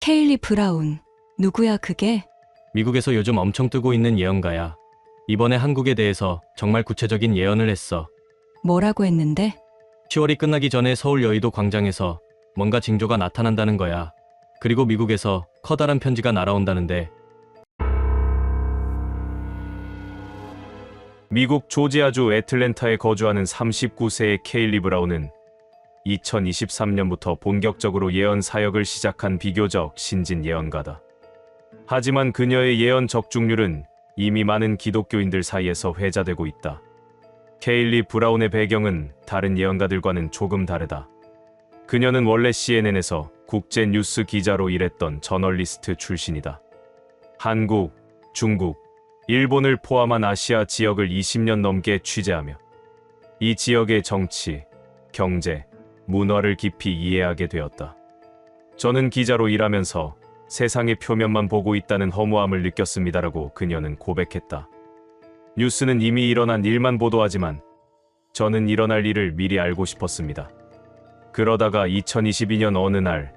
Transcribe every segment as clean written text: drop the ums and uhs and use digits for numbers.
케일리 브라운. 누구야 그게? 미국에서 요즘 엄청 뜨고 있는 예언가야. 이번에 한국에 대해서 정말 구체적인 예언을 했어. 뭐라고 했는데? 10월이 끝나기 전에 서울 여의도 광장에서 뭔가 징조가 나타난다는 거야. 그리고 미국에서 커다란 편지가 날아온다는데. 미국 조지아주 애틀랜타에 거주하는 39세의 케일리 브라운은 2023년부터 본격적으로 예언 사역을 시작한 비교적 신진 예언가다. 하지만 그녀의 예언 적중률은 이미 많은 기독교인들 사이에서 회자되고 있다. 케일리 브라운의 배경은 다른 예언가들과는 조금 다르다. 그녀는 원래 CNN에서 국제 뉴스 기자로 일했던 저널리스트 출신이다. 한국, 중국, 일본을 포함한 아시아 지역을 20년 넘게 취재하며 이 지역의 정치, 경제, 문화를 깊이 이해하게 되었다. 저는 기자로 일하면서 세상의 표면만 보고 있다는 허무함을 느꼈습니다라고 그녀는 고백했다. 뉴스는 이미 일어난 일만 보도하지만 저는 일어날 일을 미리 알고 싶었습니다. 그러다가 2022년 어느 날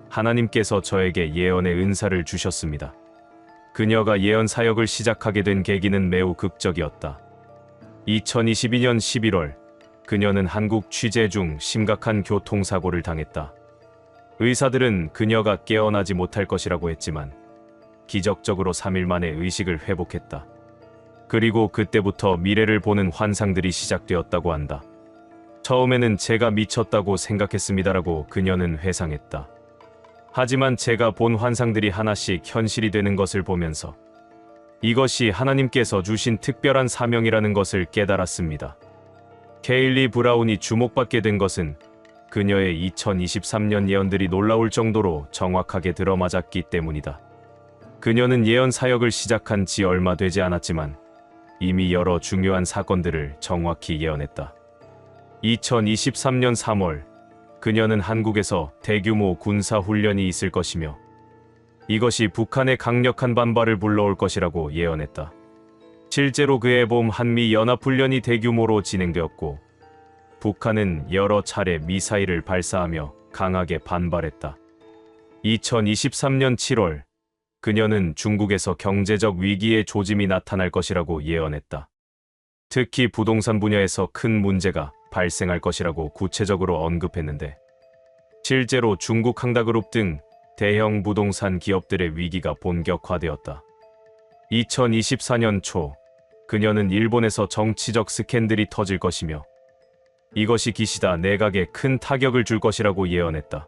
하나님께서 저에게 예언의 은사를 주셨습니다. 그녀가 예언 사역을 시작하게 된 계기는 매우 극적이었다. 2022년 11월 그녀는 한국 취재 중 심각한 교통사고를 당했다. 의사들은 그녀가 깨어나지 못할 것이라고 했지만 기적적으로 3일 만에 의식을 회복했다. 그리고 그때부터 미래를 보는 환상들이 시작되었다고 한다. 처음에는 제가 미쳤다고 생각했습니다라고 그녀는 회상했다. 하지만 제가 본 환상들이 하나씩 현실이 되는 것을 보면서 이것이 하나님께서 주신 특별한 사명이라는 것을 깨달았습니다. 케일리 브라운이 주목받게 된 것은 그녀의 2023년 예언들이 놀라울 정도로 정확하게 들어맞았기 때문이다. 그녀는 예언 사역을 시작한 지 얼마 되지 않았지만 이미 여러 중요한 사건들을 정확히 예언했다. 2023년 3월 그녀는 한국에서 대규모 군사훈련이 있을 것이며 이것이 북한의 강력한 반발을 불러올 것이라고 예언했다. 실제로 그해 봄 한미연합훈련이 대규모로 진행되었고 북한은 여러 차례 미사일을 발사하며 강하게 반발했다. 2023년 7월 그녀는 중국에서 경제적 위기의 조짐이 나타날 것이라고 예언했다. 특히 부동산 분야에서 큰 문제가 발생할 것이라고 구체적으로 언급했는데 실제로 중국 항다그룹 등 대형 부동산 기업들의 위기가 본격화되었다. 2024년 초 그녀는 일본에서 정치적 스캔들이 터질 것이며 이것이 기시다 내각에 큰 타격을 줄 것이라고 예언했다.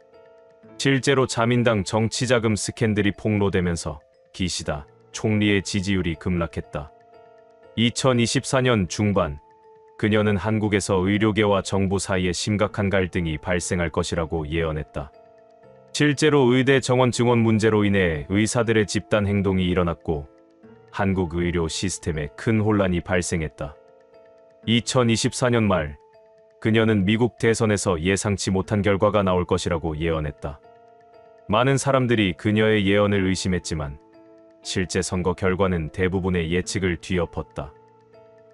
실제로 자민당 정치자금 스캔들이 폭로되면서 기시다 총리의 지지율이 급락했다. 2024년 중반 그녀는 한국에서 의료계와 정부 사이에 심각한 갈등이 발생할 것이라고 예언했다. 실제로 의대 정원 증원 문제로 인해 의사들의 집단 행동이 일어났고 한국 의료 시스템에 큰 혼란이 발생했다. 2024년 말 그녀는 미국 대선에서 예상치 못한 결과가 나올 것이라고 예언했다. 많은 사람들이 그녀의 예언을 의심했지만 실제 선거 결과는 대부분의 예측을 뒤엎었다.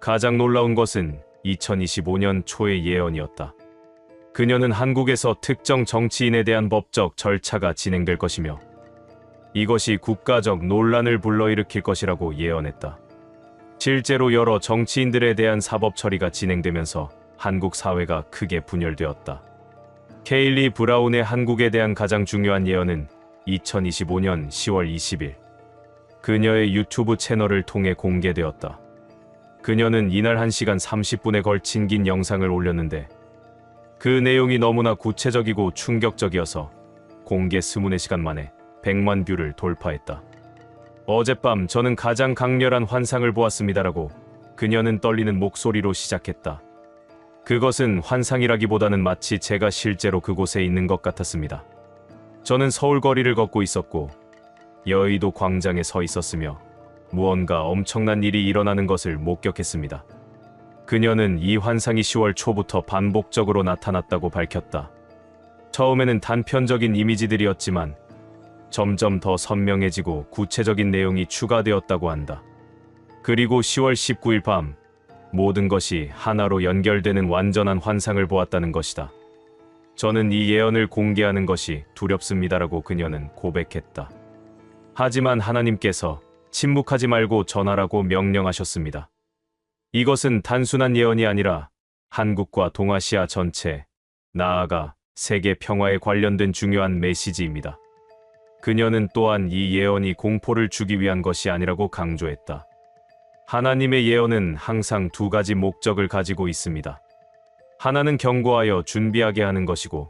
가장 놀라운 것은 2025년 초의 예언이었다. 그녀는 한국에서 특정 정치인에 대한 법적 절차가 진행될 것이며 이것이 국가적 논란을 불러일으킬 것이라고 예언했다. 실제로 여러 정치인들에 대한 사법 처리가 진행되면서 한국 사회가 크게 분열되었다. 케일리 브라운의 한국에 대한 가장 중요한 예언은 2025년 10월 20일 그녀의 유튜브 채널을 통해 공개되었다. 그녀는 이날 1시간 30분에 걸친 긴 영상을 올렸는데 그 내용이 너무나 구체적이고 충격적이어서 공개 24시간 만에 100만 뷰를 돌파했다. 어젯밤 저는 가장 강렬한 환상을 보았습니다라고 그녀는 떨리는 목소리로 시작했다. 그것은 환상이라기보다는 마치 제가 실제로 그곳에 있는 것 같았습니다. 저는 서울 거리를 걷고 있었고 여의도 광장에 서 있었으며 무언가 엄청난 일이 일어나는 것을 목격했습니다. 그녀는 이 환상이 10월 초부터 반복적으로 나타났다고 밝혔다. 처음에는 단편적인 이미지들이었지만 점점 더 선명해지고 구체적인 내용이 추가되었다고 한다. 그리고 10월 19일 밤 모든 것이 하나로 연결되는 완전한 환상을 보았다는 것이다. 저는 이 예언을 공개하는 것이 두렵습니다라고 그녀는 고백했다. 하지만 하나님께서 침묵하지 말고 전하라고 명령하셨습니다. 이것은 단순한 예언이 아니라 한국과 동아시아 전체, 나아가 세계 평화에 관련된 중요한 메시지입니다. 그녀는 또한 이 예언이 공포를 주기 위한 것이 아니라고 강조했다. 하나님의 예언은 항상 두 가지 목적을 가지고 있습니다. 하나는 경고하여 준비하게 하는 것이고,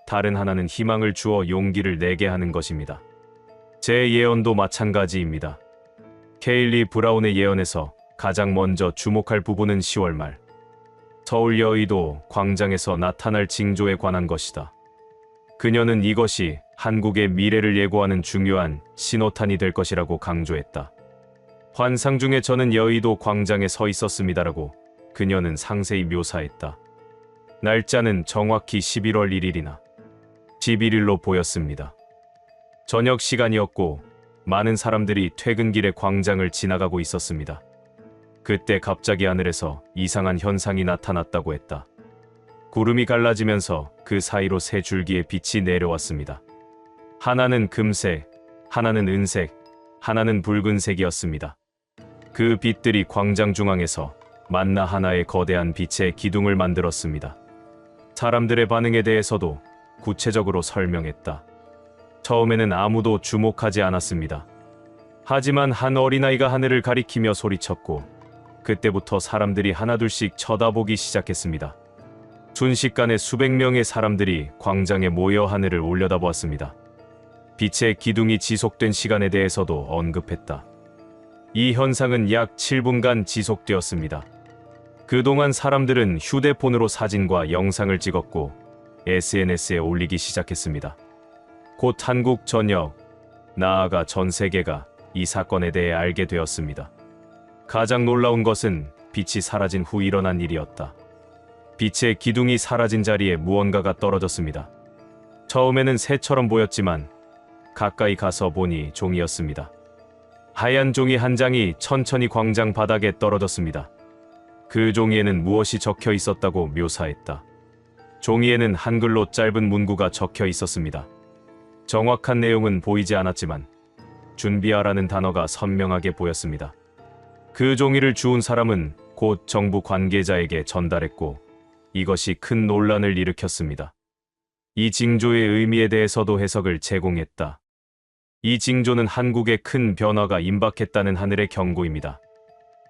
다른 하나는 희망을 주어 용기를 내게 하는 것입니다. 제 예언도 마찬가지입니다. 케일리 브라운의 예언에서 가장 먼저 주목할 부분은 10월 말 서울 여의도 광장에서 나타날 징조에 관한 것이다. 그녀는 이것이 한국의 미래를 예고하는 중요한 신호탄이 될 것이라고 강조했다. 환상 중에 저는 여의도 광장에 서 있었습니다라고 그녀는 상세히 묘사했다. 날짜는 정확히 11월 1일이나 11일로 보였습니다. 저녁 시간이었고 많은 사람들이 퇴근길에 광장을 지나가고 있었습니다. 그때 갑자기 하늘에서 이상한 현상이 나타났다고 했다. 구름이 갈라지면서 그 사이로 세 줄기의 빛이 내려왔습니다. 하나는 금색, 하나는 은색, 하나는 붉은색이었습니다. 그 빛들이 광장 중앙에서 만나 하나의 거대한 빛의 기둥을 만들었습니다. 사람들의 반응에 대해서도 구체적으로 설명했다. 처음에는 아무도 주목하지 않았습니다. 하지만 한 어린아이가 하늘을 가리키며 소리쳤고, 그때부터 사람들이 하나둘씩 쳐다보기 시작했습니다. 순식간에 수백 명의 사람들이 광장에 모여 하늘을 올려다보았습니다. 빛의 기둥이 지속된 시간에 대해서도 언급했다. 이 현상은 약 7분간 지속되었습니다. 그동안 사람들은 휴대폰으로 사진과 영상을 찍었고 SNS에 올리기 시작했습니다. 곧 한국 전역, 나아가 전 세계가 이 사건에 대해 알게 되었습니다. 가장 놀라운 것은 빛이 사라진 후 일어난 일이었다. 빛의 기둥이 사라진 자리에 무언가가 떨어졌습니다. 처음에는 새처럼 보였지만 가까이 가서 보니 종이였습니다. 하얀 종이 한 장이 천천히 광장 바닥에 떨어졌습니다. 그 종이에는 무엇이 적혀 있었다고 묘사했다. 종이에는 한글로 짧은 문구가 적혀 있었습니다. 정확한 내용은 보이지 않았지만 준비하라는 단어가 선명하게 보였습니다. 그 종이를 주운 사람은 곧 정부 관계자에게 전달했고 이것이 큰 논란을 일으켰습니다. 이 징조의 의미에 대해서도 해석을 제공했다. 이 징조는 한국에 큰 변화가 임박했다는 하늘의 경고입니다.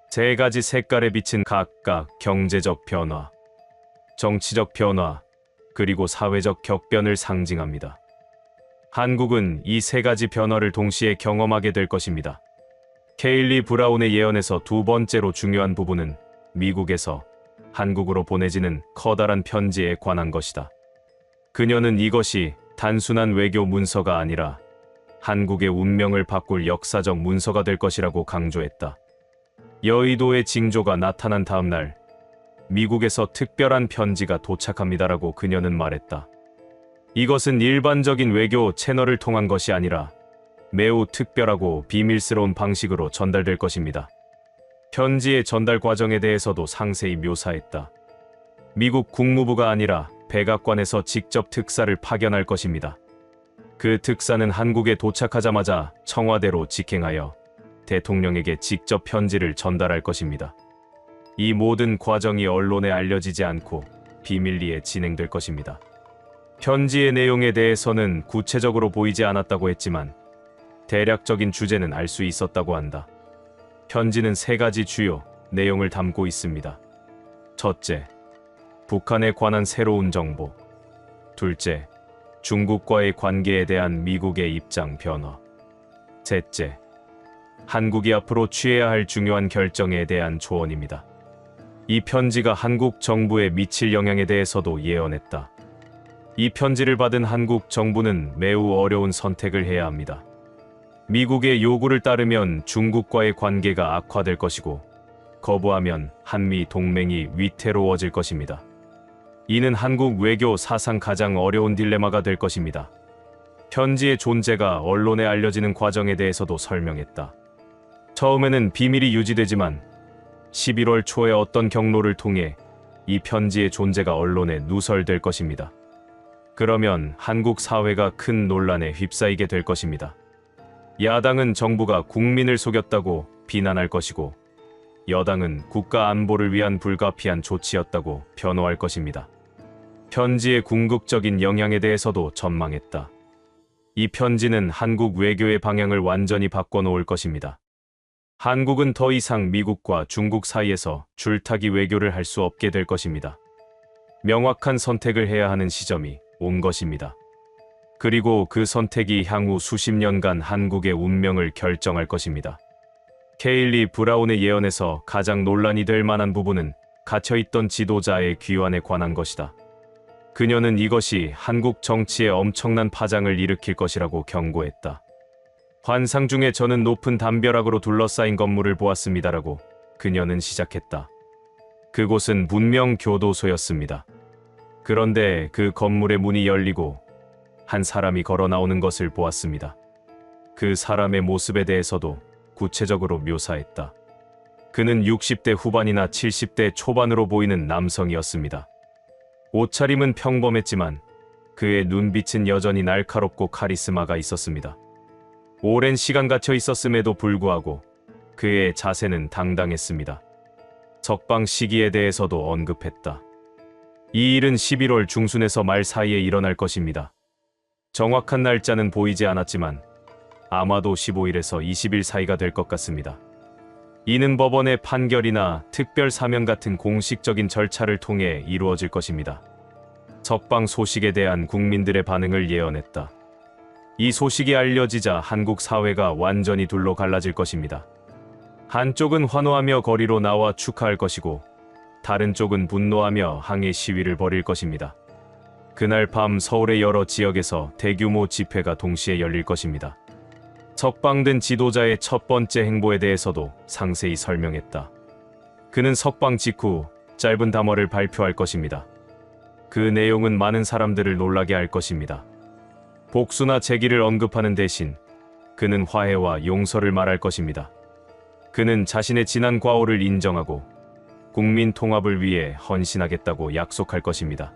세 가지 색깔에 비친 각각 경제적 변화, 정치적 변화, 그리고 사회적 격변을 상징합니다. 한국은 이 세 가지 변화를 동시에 경험하게 될 것입니다. 케일리 브라운의 예언에서 두 번째로 중요한 부분은 미국에서 한국으로 보내지는 커다란 편지에 관한 것이다. 그녀는 이것이 단순한 외교 문서가 아니라 한국의 운명을 바꿀 역사적 문서가 될 것이라고 강조했다. 여의도의 징조가 나타난 다음 날, 미국에서 특별한 편지가 도착합니다라고 그녀는 말했다. 이것은 일반적인 외교 채널을 통한 것이 아니라 매우 특별하고 비밀스러운 방식으로 전달될 것입니다. 편지의 전달 과정에 대해서도 상세히 묘사했다. 미국 국무부가 아니라 백악관에서 직접 특사를 파견할 것입니다. 그 특사는 한국에 도착하자마자 청와대로 직행하여 대통령에게 직접 편지를 전달할 것입니다. 이 모든 과정이 언론에 알려지지 않고 비밀리에 진행될 것입니다. 편지의 내용에 대해서는 구체적으로 보이지 않았다고 했지만 대략적인 주제는 알 수 있었다고 한다. 편지는 세 가지 주요 내용을 담고 있습니다. 첫째, 북한에 관한 새로운 정보. 둘째, 중국과의 관계에 대한 미국의 입장 변화. 셋째, 한국이 앞으로 취해야 할 중요한 결정에 대한 조언입니다. 이 편지가 한국 정부에 미칠 영향에 대해서도 예언했다. 이 편지를 받은 한국 정부는 매우 어려운 선택을 해야 합니다. 미국의 요구를 따르면 중국과의 관계가 악화될 것이고, 거부하면 한미 동맹이 위태로워질 것입니다. 이는 한국 외교 사상 가장 어려운 딜레마가 될 것입니다. 편지의 존재가 언론에 알려지는 과정에 대해서도 설명했다. 처음에는 비밀이 유지되지만 11월 초에 어떤 경로를 통해 이 편지의 존재가 언론에 누설될 것입니다. 그러면 한국 사회가 큰 논란에 휩싸이게 될 것입니다. 야당은 정부가 국민을 속였다고 비난할 것이고, 여당은 국가 안보를 위한 불가피한 조치였다고 변호할 것입니다. 편지의 궁극적인 영향에 대해서도 전망했다. 이 편지는 한국 외교의 방향을 완전히 바꿔놓을 것입니다. 한국은 더 이상 미국과 중국 사이에서 줄타기 외교를 할 수 없게 될 것입니다. 명확한 선택을 해야 하는 시점이 온 것입니다. 그리고 그 선택이 향후 수십 년간 한국의 운명을 결정할 것입니다. 케일리 브라운의 예언에서 가장 논란이 될 만한 부분은 갇혀있던 지도자의 귀환에 관한 것이다. 그녀는 이것이 한국 정치에 엄청난 파장을 일으킬 것이라고 경고했다. 환상 중에 저는 높은 담벼락으로 둘러싸인 건물을 보았습니다라고 그녀는 시작했다. 그곳은 분명 교도소였습니다. 그런데 그 건물의 문이 열리고 한 사람이 걸어 나오는 것을 보았습니다. 그 사람의 모습에 대해서도 구체적으로 묘사했다. 그는 60대 후반이나 70대 초반으로 보이는 남성이었습니다. 옷차림은 평범했지만 그의 눈빛은 여전히 날카롭고 카리스마가 있었습니다. 오랜 시간 갇혀 있었음에도 불구하고 그의 자세는 당당했습니다. 석방 시기에 대해서도 언급했다. 이 일은 11월 중순에서 말 사이에 일어날 것입니다. 정확한 날짜는 보이지 않았지만 아마도 15일에서 20일 사이가 될 것 같습니다. 이는 법원의 판결이나 특별 사면 같은 공식적인 절차를 통해 이루어질 것입니다. 석방 소식에 대한 국민들의 반응을 예언했다. 이 소식이 알려지자 한국 사회가 완전히 둘로 갈라질 것입니다. 한쪽은 환호하며 거리로 나와 축하할 것이고, 다른 쪽은 분노하며 항해 시위를 벌일 것입니다. 그날 밤 서울의 여러 지역에서 대규모 집회가 동시에 열릴 것입니다. 석방된 지도자의 첫 번째 행보에 대해서도 상세히 설명했다. 그는 석방 직후 짧은 담화를 발표할 것입니다. 그 내용은 많은 사람들을 놀라게 할 것입니다. 복수나 재기를 언급하는 대신 그는 화해와 용서를 말할 것입니다. 그는 자신의 지난 과오를 인정하고 국민 통합을 위해 헌신하겠다고 약속할 것입니다.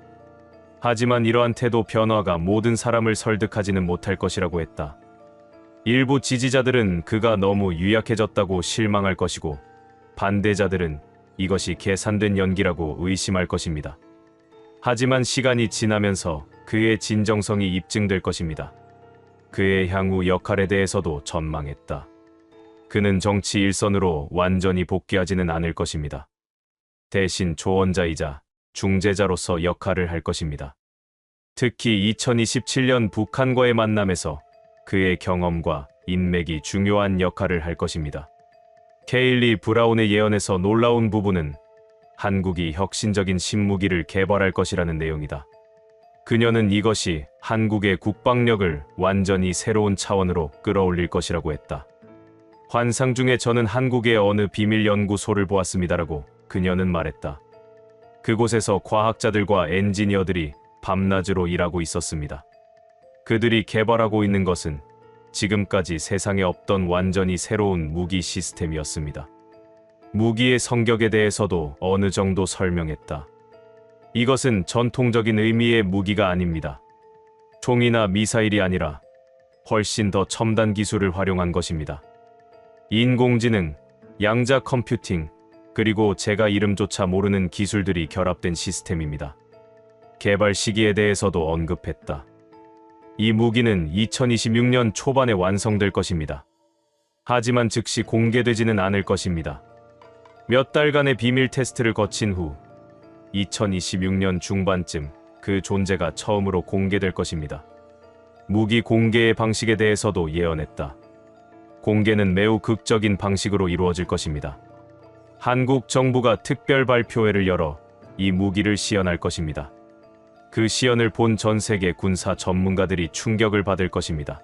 하지만 이러한 태도 변화가 모든 사람을 설득하지는 못할 것이라고 했다. 일부 지지자들은 그가 너무 유약해졌다고 실망할 것이고, 반대자들은 이것이 계산된 연기라고 의심할 것입니다. 하지만 시간이 지나면서 그의 진정성이 입증될 것입니다. 그의 향후 역할에 대해서도 전망했다. 그는 정치 일선으로 완전히 복귀하지는 않을 것입니다. 대신 조언자이자 중재자로서 역할을 할 것입니다. 특히 2027년 북한과의 만남에서 그의 경험과 인맥이 중요한 역할을 할 것입니다. 케일리 브라운의 예언에서 놀라운 부분은 한국이 혁신적인 신무기를 개발할 것이라는 내용이다. 그녀는 이것이 한국의 국방력을 완전히 새로운 차원으로 끌어올릴 것이라고 했다. 환상 중에 저는 한국의 어느 비밀 연구소를 보았습니다라고 그녀는 말했다. 그곳에서 과학자들과 엔지니어들이 밤낮으로 일하고 있었습니다. 그들이 개발하고 있는 것은 지금까지 세상에 없던 완전히 새로운 무기 시스템이었습니다. 무기의 성격에 대해서도 어느 정도 설명했다. 이것은 전통적인 의미의 무기가 아닙니다. 총이나 미사일이 아니라 훨씬 더 첨단 기술을 활용한 것입니다. 인공지능, 양자 컴퓨팅, 그리고 제가 이름조차 모르는 기술들이 결합된 시스템입니다. 개발 시기에 대해서도 언급했다. 이 무기는 2026년 초반에 완성될 것입니다. 하지만 즉시 공개되지는 않을 것입니다. 몇 달간의 비밀 테스트를 거친 후 2026년 중반쯤 그 존재가 처음으로 공개될 것입니다. 무기 공개의 방식에 대해서도 예언했다. 공개는 매우 극적인 방식으로 이루어질 것입니다. 한국 정부가 특별 발표회를 열어 이 무기를 시연할 것입니다. 그 시연을 본 전 세계 군사 전문가들이 충격을 받을 것입니다.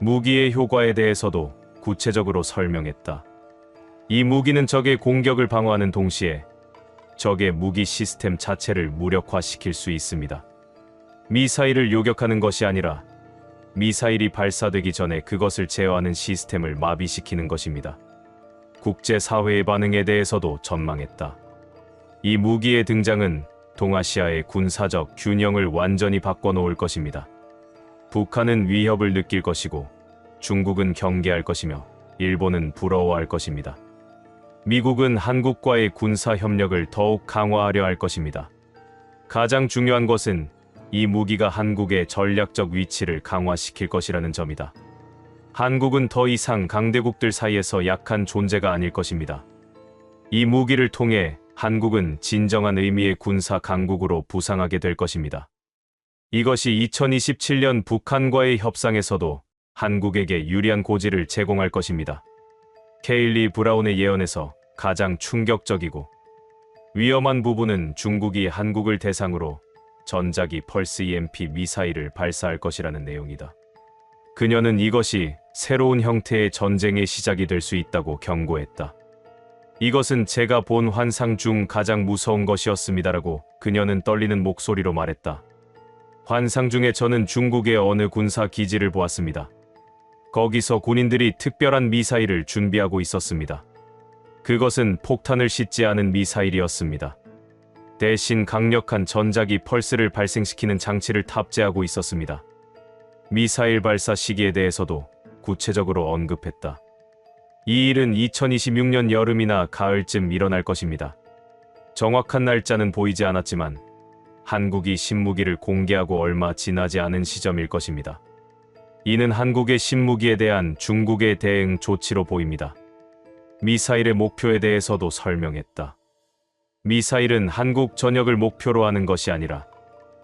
무기의 효과에 대해서도 구체적으로 설명했다. 이 무기는 적의 공격을 방어하는 동시에 적의 무기 시스템 자체를 무력화시킬 수 있습니다. 미사일을 요격하는 것이 아니라 미사일이 발사되기 전에 그것을 제어하는 시스템을 마비시키는 것입니다. 국제사회의 반응에 대해서도 전망했다. 이 무기의 등장은 동아시아의 군사적 균형을 완전히 바꿔놓을 것입니다. 북한은 위협을 느낄 것이고 중국은 경계할 것이며 일본은 부러워할 것입니다. 미국은 한국과의 군사 협력을 더욱 강화하려 할 것입니다. 가장 중요한 것은 이 무기가 한국의 전략적 위치를 강화시킬 것이라는 점이다. 한국은 더 이상 강대국들 사이에서 약한 존재가 아닐 것입니다. 이 무기를 통해 한국은 진정한 의미의 군사 강국으로 부상하게 될 것입니다. 이것이 2027년 북한과의 협상에서도 한국에게 유리한 고지를 제공할 것입니다. 케일리 브라운의 예언에서 가장 충격적이고 위험한 부분은 중국이 한국을 대상으로 전자기 펄스 EMP 미사일을 발사할 것이라는 내용이다. 그녀는 이것이 새로운 형태의 전쟁의 시작이 될 수 있다고 경고했다. 이것은 제가 본 환상 중 가장 무서운 것이었습니다라고 그녀는 떨리는 목소리로 말했다. 환상 중에 저는 중국의 어느 군사 기지를 보았습니다. 거기서 군인들이 특별한 미사일을 준비하고 있었습니다. 그것은 폭탄을 싣지 않은 미사일이었습니다. 대신 강력한 전자기 펄스를 발생시키는 장치를 탑재하고 있었습니다. 미사일 발사 시기에 대해서도 구체적으로 언급했다. 이 일은 2026년 여름이나 가을쯤 일어날 것입니다. 정확한 날짜는 보이지 않았지만 한국이 신무기를 공개하고 얼마 지나지 않은 시점일 것입니다. 이는 한국의 신무기에 대한 중국의 대응 조치로 보입니다. 미사일의 목표에 대해서도 설명했다. 미사일은 한국 전역을 목표로 하는 것이 아니라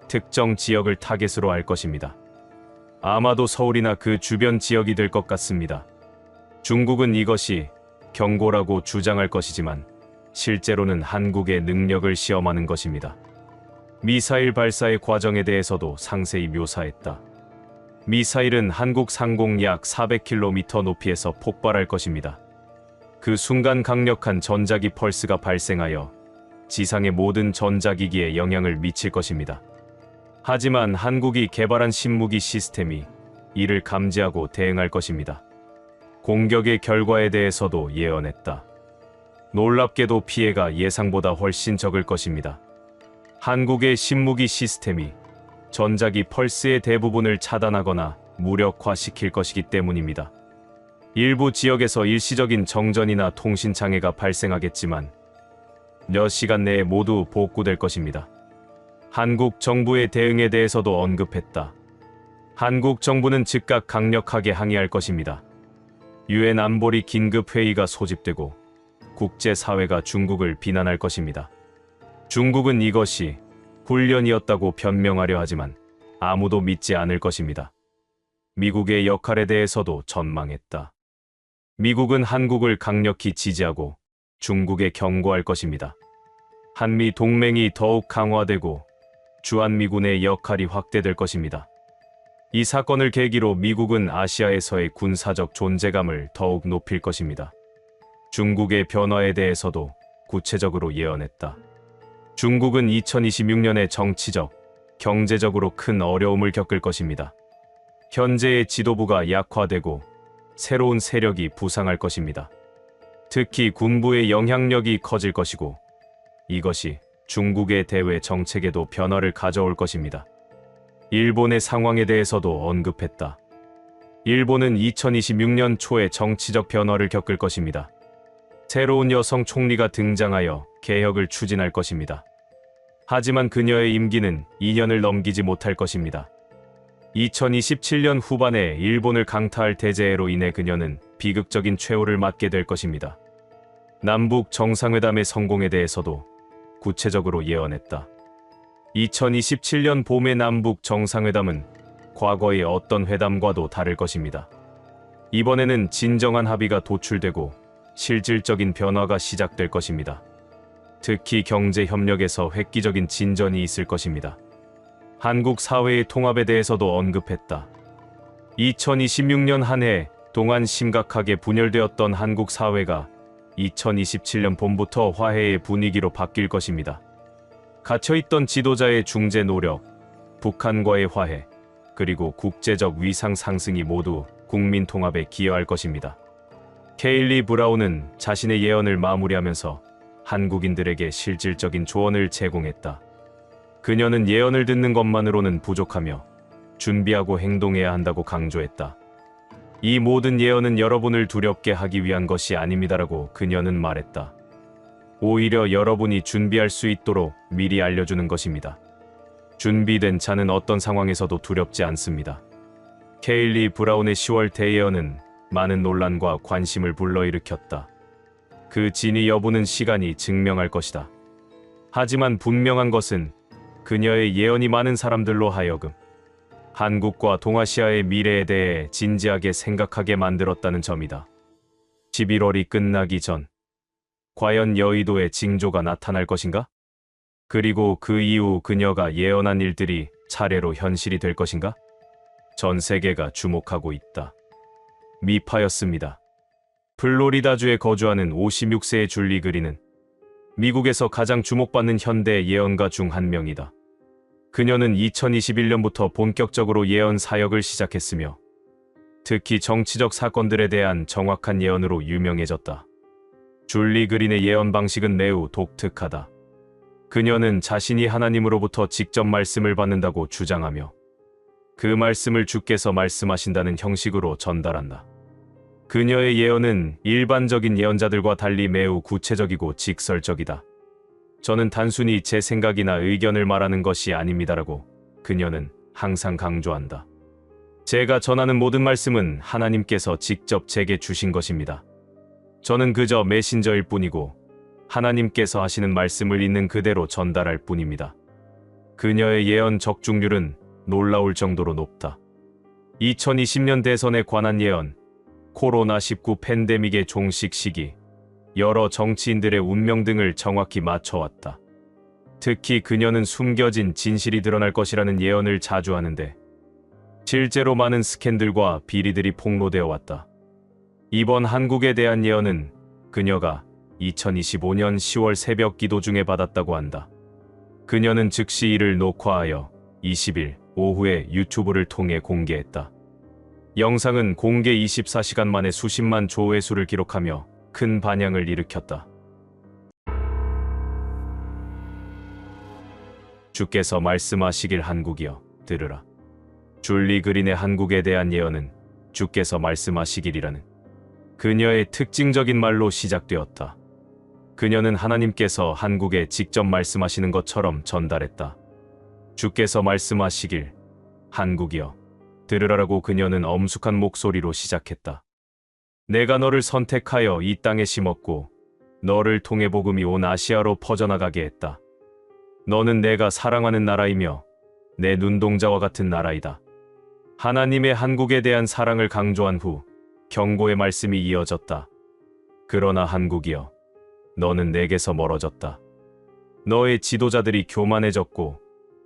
특정 지역을 타겟으로 할 것입니다. 아마도 서울이나 그 주변 지역이 될 것 같습니다. 중국은 이것이 경고라고 주장할 것이지만 실제로는 한국의 능력을 시험하는 것입니다. 미사일 발사의 과정에 대해서도 상세히 묘사했다. 미사일은 한국 상공 약 400km 높이에서 폭발할 것입니다. 그 순간 강력한 전자기 펄스가 발생하여 지상의 모든 전자기기에 영향을 미칠 것입니다. 하지만 한국이 개발한 신무기 시스템이 이를 감지하고 대응할 것입니다. 공격의 결과에 대해서도 예언했다. 놀랍게도 피해가 예상보다 훨씬 적을 것입니다. 한국의 신무기 시스템이 전자기 펄스의 대부분을 차단하거나 무력화시킬 것이기 때문입니다. 일부 지역에서 일시적인 정전이나 통신 장애가 발생하겠지만 몇 시간 내에 모두 복구될 것입니다. 한국 정부의 대응에 대해서도 언급했다. 한국 정부는 즉각 강력하게 항의할 것입니다. 유엔 안보리 긴급회의가 소집되고 국제사회가 중국을 비난할 것입니다. 중국은 이것이 훈련이었다고 변명하려 하지만 아무도 믿지 않을 것입니다. 미국의 역할에 대해서도 전망했다. 미국은 한국을 강력히 지지하고 중국에 경고할 것입니다. 한미 동맹이 더욱 강화되고 주한미군의 역할이 확대될 것입니다. 이 사건을 계기로 미국은 아시아에서의 군사적 존재감을 더욱 높일 것입니다. 중국의 변화에 대해서도 구체적으로 예언했다. 중국은 2026년에 정치적, 경제적으로 큰 어려움을 겪을 것입니다. 현재의 지도부가 약화되고 새로운 세력이 부상할 것입니다. 특히 군부의 영향력이 커질 것이고 이것이 중국의 대외 정책에도 변화를 가져올 것입니다. 일본의 상황에 대해서도 언급했다. 일본은 2026년 초에 정치적 변화를 겪을 것입니다. 새로운 여성 총리가 등장하여 개혁을 추진할 것입니다. 하지만 그녀의 임기는 2년을 넘기지 못할 것입니다. 2027년 후반에 일본을 강타할 대재해로 인해 그녀는 비극적인 최후를 맞게 될 것입니다. 남북 정상회담의 성공에 대해서도 구체적으로 예언했다. 2027년 봄의 남북 정상회담은 과거의 어떤 회담과도 다를 것입니다. 이번에는 진정한 합의가 도출되고 실질적인 변화가 시작될 것입니다. 특히 경제 협력에서 획기적인 진전이 있을 것입니다. 한국 사회의 통합에 대해서도 언급했다. 2026년 한 해 동안 심각하게 분열되었던 한국 사회가 2027년 봄부터 화해의 분위기로 바뀔 것입니다. 갇혀있던 지도자의 중재 노력, 북한과의 화해, 그리고 국제적 위상 상승이 모두 국민 통합에 기여할 것입니다. 케일리 브라운은 자신의 예언을 마무리하면서 한국인들에게 실질적인 조언을 제공했다. 그녀는 예언을 듣는 것만으로는 부족하며 준비하고 행동해야 한다고 강조했다. 이 모든 예언은 여러분을 두렵게 하기 위한 것이 아닙니다라고 그녀는 말했다. 오히려 여러분이 준비할 수 있도록 미리 알려주는 것입니다. 준비된 자는 어떤 상황에서도 두렵지 않습니다. 케일리 브라운의 10월 대예언은 많은 논란과 관심을 불러일으켰다. 그 진위 여부는 시간이 증명할 것이다. 하지만 분명한 것은 그녀의 예언이 많은 사람들로 하여금 한국과 동아시아의 미래에 대해 진지하게 생각하게 만들었다는 점이다. 11월이 끝나기 전 과연 여의도에 징조가 나타날 것인가? 그리고 그 이후 그녀가 예언한 일들이 차례로 현실이 될 것인가? 전 세계가 주목하고 있다. 미파였습니다. 플로리다주에 거주하는 56세의 줄리 그린은 미국에서 가장 주목받는 현대 예언가 중 한 명이다. 그녀는 2021년부터 본격적으로 예언 사역을 시작했으며 특히 정치적 사건들에 대한 정확한 예언으로 유명해졌다. 줄리 그린의 예언 방식은 매우 독특하다. 그녀는 자신이 하나님으로부터 직접 말씀을 받는다고 주장하며 그 말씀을 주께서 말씀하신다는 형식으로 전달한다. 그녀의 예언은 일반적인 예언자들과 달리 매우 구체적이고 직설적이다. 저는 단순히 제 생각이나 의견을 말하는 것이 아닙니다라고 그녀는 항상 강조한다. 제가 전하는 모든 말씀은 하나님께서 직접 제게 주신 것입니다. 저는 그저 메신저일 뿐이고 하나님께서 하시는 말씀을 있는 그대로 전달할 뿐입니다. 그녀의 예언 적중률은 놀라울 정도로 높다. 2020년 대선에 관한 예언, 코로나19 팬데믹의 종식 시기, 여러 정치인들의 운명 등을 정확히 맞춰왔다. 특히 그녀는 숨겨진 진실이 드러날 것이라는 예언을 자주 하는데 실제로 많은 스캔들과 비리들이 폭로되어 왔다. 이번 한국에 대한 예언은 그녀가 2025년 10월 새벽 기도 중에 받았다고 한다. 그녀는 즉시 이를 녹화하여 20일 오후에 유튜브를 통해 공개했다. 영상은 공개 24시간 만에 수십만 조회수를 기록하며 큰 반향을 일으켰다. 주께서 말씀하시길 한국이여 들으라. 줄리 그린의 한국에 대한 예언은 주께서 말씀하시길이라는 그녀의 특징적인 말로 시작되었다. 그녀는 하나님께서 한국에 직접 말씀하시는 것처럼 전달했다. 주께서 말씀하시길 한국이여 들으라라고 그녀는 엄숙한 목소리로 시작했다. 내가 너를 선택하여 이 땅에 심었고 너를 통해 복음이 온 아시아로 퍼져나가게 했다. 너는 내가 사랑하는 나라이며 내 눈동자와 같은 나라이다. 하나님의 한국에 대한 사랑을 강조한 후 경고의 말씀이 이어졌다. 그러나 한국이여, 너는 내게서 멀어졌다. 너의 지도자들이 교만해졌고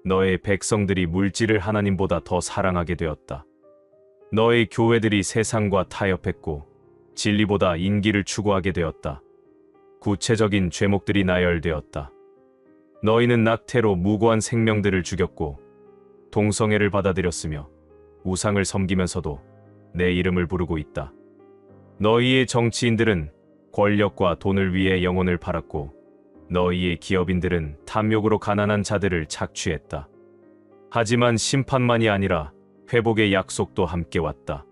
너의 백성들이 물질을 하나님보다 더 사랑하게 되었다. 너의 교회들이 세상과 타협했고 진리보다 인기를 추구하게 되었다. 구체적인 죄목들이 나열되었다. 너희는 낙태로 무고한 생명들을 죽였고 동성애를 받아들였으며 우상을 섬기면서도 내 이름을 부르고 있다. 너희의 정치인들은 권력과 돈을 위해 영혼을 팔았고 너희의 기업인들은 탐욕으로 가난한 자들을 착취했다. 하지만 심판만이 아니라 회복의 약속도 함께 왔다.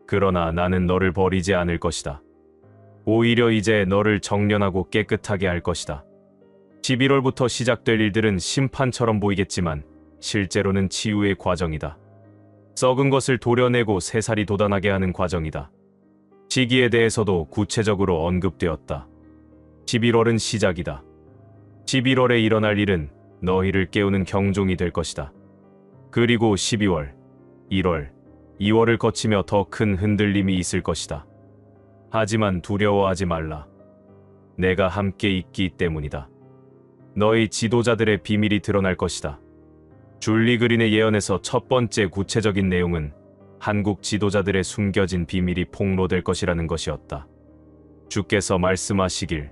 그러나 나는 너를 버리지 않을 것이다. 오히려 이제 너를 정련하고 깨끗하게 할 것이다. 11월부터 시작될 일들은 심판처럼 보이겠지만 실제로는 치유의 과정이다. 썩은 것을 도려내고 새살이 돋아나게 하는 과정이다. 시기에 대해서도 구체적으로 언급되었다. 11월은 시작이다. 11월에 일어날 일은 너희를 깨우는 경종이 될 것이다. 그리고 12월, 1월, 2월을 거치며 더 큰 흔들림이 있을 것이다. 하지만 두려워하지 말라. 내가 함께 있기 때문이다. 너희 지도자들의 비밀이 드러날 것이다. 줄리 그린의 예언에서 첫 번째 구체적인 내용은 한국 지도자들의 숨겨진 비밀이 폭로될 것이라는 것이었다. 주께서 말씀하시길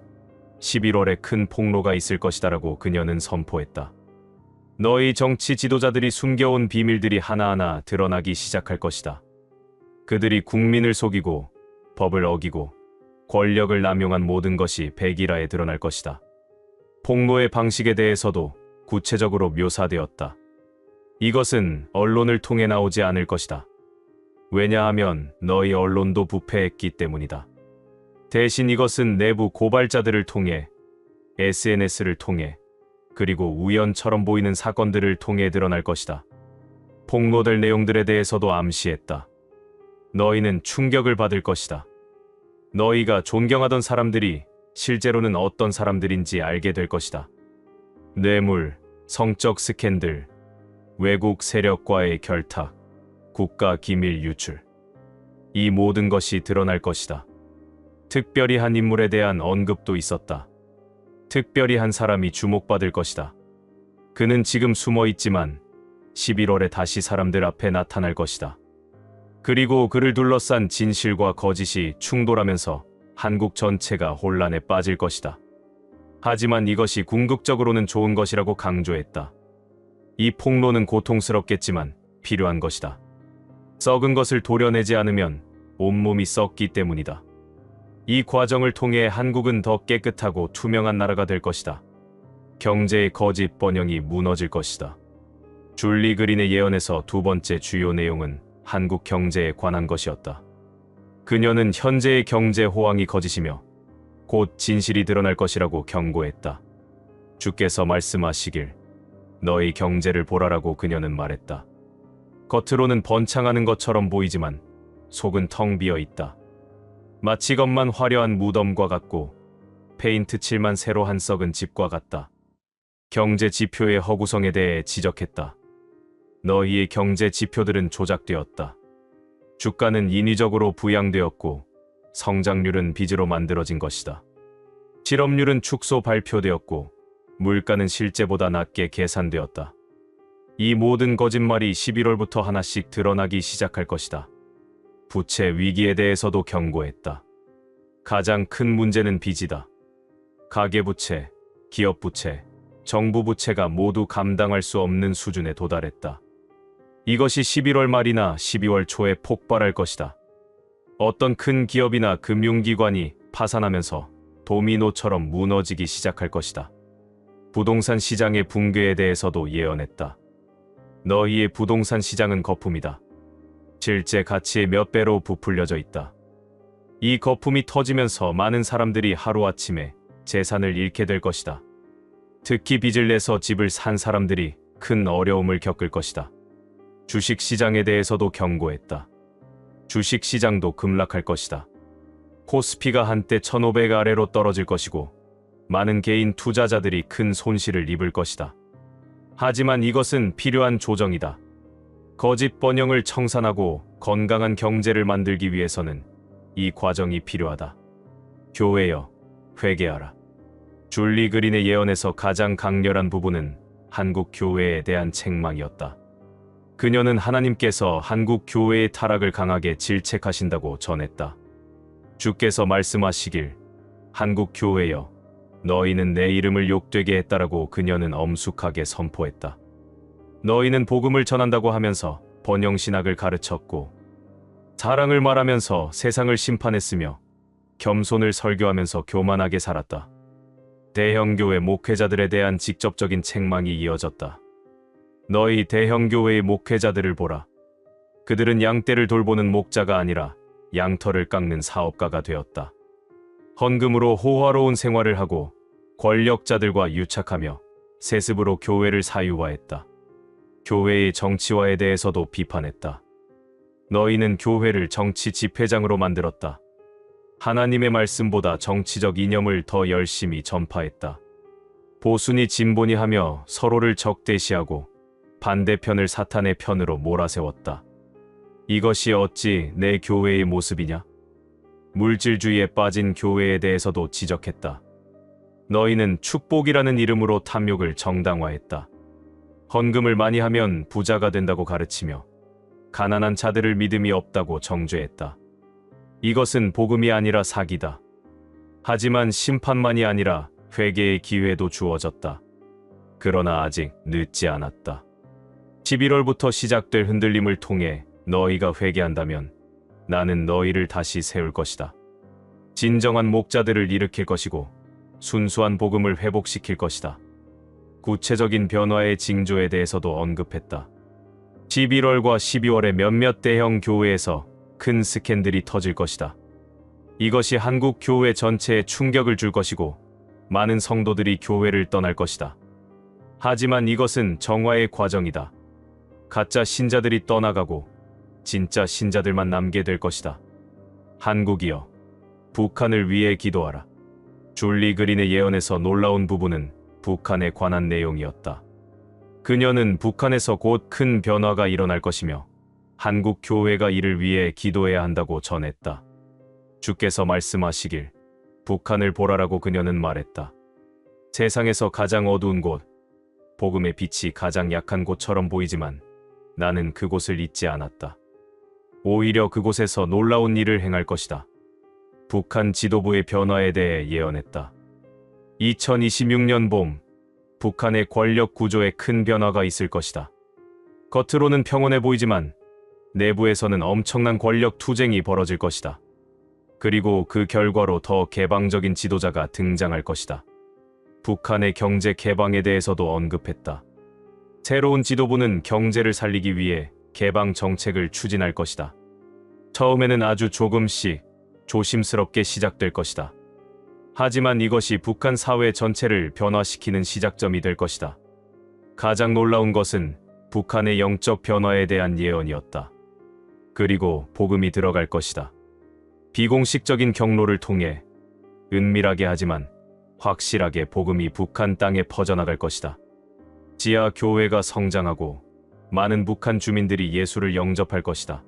11월에 큰 폭로가 있을 것이다라고 그녀는 선포했다. 너희 정치 지도자들이 숨겨온 비밀들이 하나하나 드러나기 시작할 것이다. 그들이 국민을 속이고 법을 어기고 권력을 남용한 모든 것이 백일하에 드러날 것이다. 폭로의 방식에 대해서도 구체적으로 묘사되었다. 이것은 언론을 통해 나오지 않을 것이다. 왜냐하면 너희 언론도 부패했기 때문이다. 대신 이것은 내부 고발자들을 통해, SNS를 통해, 그리고 우연처럼 보이는 사건들을 통해 드러날 것이다. 폭로될 내용들에 대해서도 암시했다. 너희는 충격을 받을 것이다. 너희가 존경하던 사람들이 실제로는 어떤 사람들인지 알게 될 것이다. 뇌물, 성적 스캔들, 외국 세력과의 결탁, 국가 기밀 유출. 이 모든 것이 드러날 것이다. 특별히 한 인물에 대한 언급도 있었다. 특별히 한 사람이 주목받을 것이다. 그는 지금 숨어 있지만 11월에 다시 사람들 앞에 나타날 것이다. 그리고 그를 둘러싼 진실과 거짓이 충돌하면서 한국 전체가 혼란에 빠질 것이다. 하지만 이것이 궁극적으로는 좋은 것이라고 강조했다. 이 폭로는 고통스럽겠지만 필요한 것이다. 썩은 것을 도려내지 않으면 온몸이 썩기 때문이다. 이 과정을 통해 한국은 더 깨끗하고 투명한 나라가 될 것이다. 경제의 거짓 번영이 무너질 것이다. 줄리 그린의 예언에서 두 번째 주요 내용은 한국 경제에 관한 것이었다. 그녀는 현재의 경제 호황이 거짓이며 곧 진실이 드러날 것이라고 경고했다. 주께서 말씀하시길 너희 경제를 보라라고 그녀는 말했다. 겉으로는 번창하는 것처럼 보이지만 속은 텅 비어 있다. 마치 겉만 화려한 무덤과 같고 페인트 칠만 새로 한 썩은 집과 같다. 경제 지표의 허구성에 대해 지적했다. 너희의 경제 지표들은 조작되었다. 주가는 인위적으로 부양되었고 성장률은 빚으로 만들어진 것이다. 실업률은 축소 발표되었고 물가는 실제보다 낮게 계산되었다. 이 모든 거짓말이 11월부터 하나씩 드러나기 시작할 것이다. 부채 위기에 대해서도 경고했다. 가장 큰 문제는 빚이다. 가계부채, 기업부채, 정부부채가 모두 감당할 수 없는 수준에 도달했다. 이것이 11월 말이나 12월 초에 폭발할 것이다. 어떤 큰 기업이나 금융기관이 파산하면서 도미노처럼 무너지기 시작할 것이다. 부동산 시장의 붕괴에 대해서도 예언했다. 너희의 부동산 시장은 거품이다. 실제 가치의 몇 배로 부풀려져 있다. 이 거품이 터지면서 많은 사람들이 하루아침에 재산을 잃게 될 것이다. 특히 빚을 내서 집을 산 사람들이 큰 어려움을 겪을 것이다. 주식시장에 대해서도 경고했다. 주식시장도 급락할 것이다. 코스피가 한때 1500 아래로 떨어질 것이고 많은 개인 투자자들이 큰 손실을 입을 것이다. 하지만 이것은 필요한 조정이다. 거짓 번영을 청산하고 건강한 경제를 만들기 위해서는 이 과정이 필요하다. 교회여, 회개하라. 줄리 그린의 예언에서 가장 강렬한 부분은 한국 교회에 대한 책망이었다. 그녀는 하나님께서 한국 교회의 타락을 강하게 질책하신다고 전했다. 주께서 말씀하시길 한국 교회여, 너희는 내 이름을 욕되게 했다라고 그녀는 엄숙하게 선포했다. 너희는 복음을 전한다고 하면서 번영신학을 가르쳤고 사랑을 말하면서 세상을 심판했으며 겸손을 설교하면서 교만하게 살았다. 대형교회 목회자들에 대한 직접적인 책망이 이어졌다. 너희 대형교회의 목회자들을 보라. 그들은 양떼를 돌보는 목자가 아니라 양털을 깎는 사업가가 되었다. 헌금으로 호화로운 생활을 하고 권력자들과 유착하며 세습으로 교회를 사유화했다. 교회의 정치화에 대해서도 비판했다. 너희는 교회를 정치 집회장으로 만들었다. 하나님의 말씀보다 정치적 이념을 더 열심히 전파했다. 보수니 진보니 하며 서로를 적대시하고 반대편을 사탄의 편으로 몰아세웠다. 이것이 어찌 내 교회의 모습이냐? 물질주의에 빠진 교회에 대해서도 지적했다. 너희는 축복이라는 이름으로 탐욕을 정당화했다. 헌금을 많이 하면 부자가 된다고 가르치며 가난한 자들을 믿음이 없다고 정죄했다. 이것은 복음이 아니라 사기다. 하지만 심판만이 아니라 회개의 기회도 주어졌다. 그러나 아직 늦지 않았다. 11월부터 시작될 흔들림을 통해 너희가 회개한다면 나는 너희를 다시 세울 것이다. 진정한 목자들을 일으킬 것이고 순수한 복음을 회복시킬 것이다. 구체적인 변화의 징조에 대해서도 언급했다. 11월과 12월에 몇몇 대형 교회에서 큰 스캔들이 터질 것이다. 이것이 한국 교회 전체에 충격을 줄 것이고 많은 성도들이 교회를 떠날 것이다. 하지만 이것은 정화의 과정이다. 가짜 신자들이 떠나가고 진짜 신자들만 남게 될 것이다. 한국이여, 북한을 위해 기도하라. 줄리 그린의 예언에서 놀라운 부분은 북한에 관한 내용이었다. 그녀는 북한에서 곧 큰 변화가 일어날 것이며 한국 교회가 이를 위해 기도해야 한다고 전했다. 주께서 말씀하시길 북한을 보라라고 그녀는 말했다. 세상에서 가장 어두운 곳, 복음의 빛이 가장 약한 곳처럼 보이지만 나는 그곳을 잊지 않았다. 오히려 그곳에서 놀라운 일을 행할 것이다. 북한 지도부의 변화에 대해 예언했다. 2026년 봄, 북한의 권력 구조에 큰 변화가 있을 것이다. 겉으로는 평온해 보이지만 내부에서는 엄청난 권력 투쟁이 벌어질 것이다. 그리고 그 결과로 더 개방적인 지도자가 등장할 것이다. 북한의 경제 개방에 대해서도 언급했다. 새로운 지도부는 경제를 살리기 위해 개방 정책을 추진할 것이다. 처음에는 아주 조금씩 조심스럽게 시작될 것이다. 하지만 이것이 북한 사회 전체를 변화시키는 시작점이 될 것이다. 가장 놀라운 것은 북한의 영적 변화에 대한 예언이었다. 그리고 복음이 들어갈 것이다. 비공식적인 경로를 통해 은밀하게 하지만 확실하게 복음이 북한 땅에 퍼져나갈 것이다. 지하 교회가 성장하고 많은 북한 주민들이 예수를 영접할 것이다.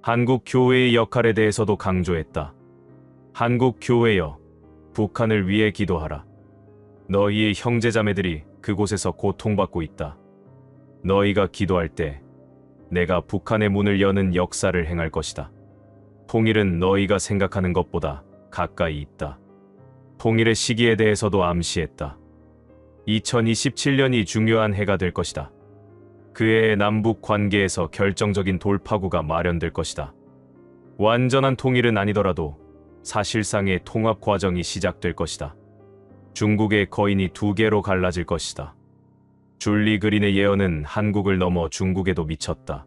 한국 교회의 역할에 대해서도 강조했다. 한국 교회여, 북한을 위해 기도하라. 너희의 형제자매들이 그곳에서 고통받고 있다. 너희가 기도할 때 내가 북한의 문을 여는 역사를 행할 것이다. 통일은 너희가 생각하는 것보다 가까이 있다. 통일의 시기에 대해서도 암시했다. 2027년이 중요한 해가 될 것이다. 그 해의 남북 관계에서 결정적인 돌파구가 마련될 것이다. 완전한 통일은 아니더라도 사실상의 통합 과정이 시작될 것이다. 중국의 거인이 두 개로 갈라질 것이다. 줄리 그린의 예언은 한국을 넘어 중국에도 미쳤다.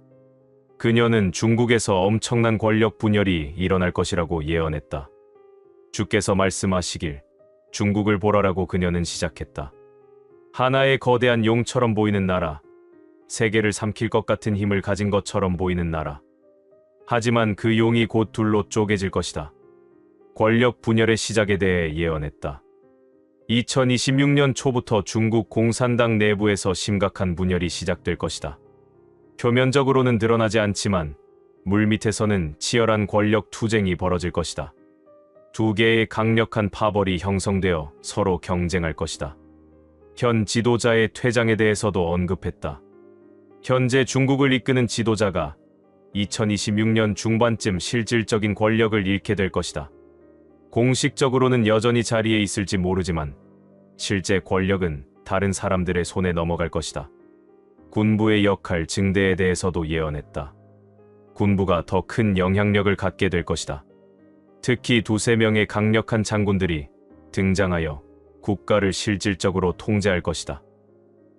그녀는 중국에서 엄청난 권력 분열이 일어날 것이라고 예언했다. 주께서 말씀하시길 중국을 보라라고 그녀는 시작했다. 하나의 거대한 용처럼 보이는 나라, 세계를 삼킬 것 같은 힘을 가진 것처럼 보이는 나라. 하지만 그 용이 곧 둘로 쪼개질 것이다. 권력 분열의 시작에 대해 예언했다. 2026년 초부터 중국 공산당 내부에서 심각한 분열이 시작될 것이다. 표면적으로는 드러나지 않지만 물밑에서는 치열한 권력 투쟁이 벌어질 것이다. 두 개의 강력한 파벌이 형성되어 서로 경쟁할 것이다. 현 지도자의 퇴장에 대해서도 언급했다. 현재 중국을 이끄는 지도자가 2026년 중반쯤 실질적인 권력을 잃게 될 것이다. 공식적으로는 여전히 자리에 있을지 모르지만 실제 권력은 다른 사람들의 손에 넘어갈 것이다. 군부의 역할 증대에 대해서도 예언했다. 군부가 더 큰 영향력을 갖게 될 것이다. 특히 두세 명의 강력한 장군들이 등장하여 국가를 실질적으로 통제할 것이다.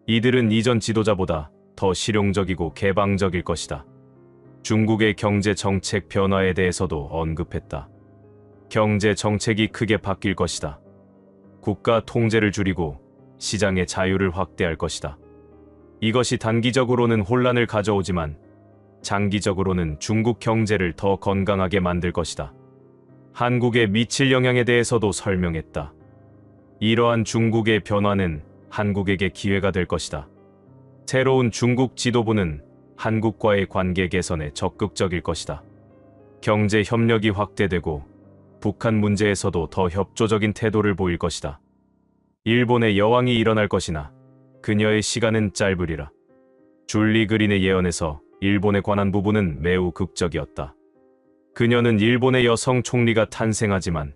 이들은 이전 지도자보다 더 실용적이고 개방적일 것이다. 중국의 경제 정책 변화에 대해서도 언급했다. 경제 정책이 크게 바뀔 것이다. 국가 통제를 줄이고 시장의 자유를 확대할 것이다. 이것이 단기적으로는 혼란을 가져오지만 장기적으로는 중국 경제를 더 건강하게 만들 것이다. 한국에 미칠 영향에 대해서도 설명했다. 이러한 중국의 변화는 한국에게 기회가 될 것이다. 새로운 중국 지도부는 한국과의 관계 개선에 적극적일 것이다. 경제 협력이 확대되고 북한 문제에서도 더 협조적인 태도를 보일 것이다. 일본의 여왕이 일어날 것이나 그녀의 시간은 짧으리라. 줄리 그린의 예언에서 일본에 관한 부분은 매우 극적이었다. 그녀는 일본의 여성 총리가 탄생하지만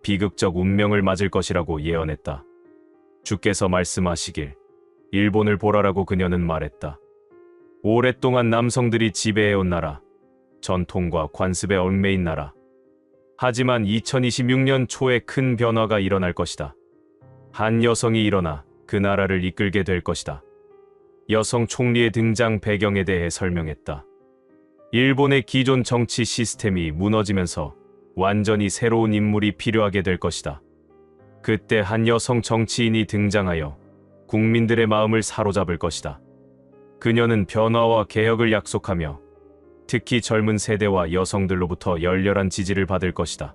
비극적 운명을 맞을 것이라고 예언했다. 주께서 말씀하시길 일본을 보라라고 그녀는 말했다. 오랫동안 남성들이 지배해온 나라, 전통과 관습에 얽매인 나라. 하지만 2026년 초에 큰 변화가 일어날 것이다. 한 여성이 일어나 그 나라를 이끌게 될 것이다. 여성 총리의 등장 배경에 대해 설명했다. 일본의 기존 정치 시스템이 무너지면서 완전히 새로운 인물이 필요하게 될 것이다. 그때 한 여성 정치인이 등장하여 국민들의 마음을 사로잡을 것이다. 그녀는 변화와 개혁을 약속하며 특히 젊은 세대와 여성들로부터 열렬한 지지를 받을 것이다.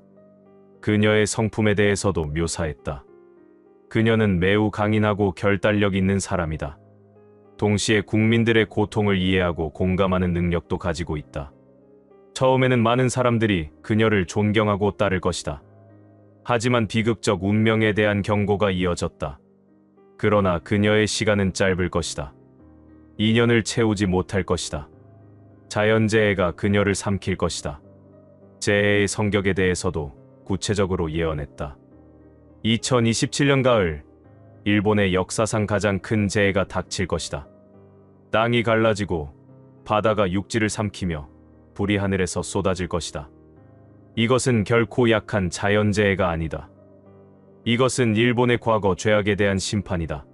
그녀의 성품에 대해서도 묘사했다. 그녀는 매우 강인하고 결단력 있는 사람이다. 동시에 국민들의 고통을 이해하고 공감하는 능력도 가지고 있다. 처음에는 많은 사람들이 그녀를 존경하고 따를 것이다. 하지만 비극적 운명에 대한 경고가 이어졌다. 그러나 그녀의 시간은 짧을 것이다. 2년을 채우지 못할 것이다. 자연재해가 그녀를 삼킬 것이다. 재해의 성격에 대해서도 구체적으로 예언했다. 2027년 가을, 일본의 역사상 가장 큰 재해가 닥칠 것이다. 땅이 갈라지고 바다가 육지를 삼키며 불이 하늘에서 쏟아질 것이다. 이것은 결코 약한 자연재해가 아니다. 이것은 일본의 과거 죄악에 대한 심판이다.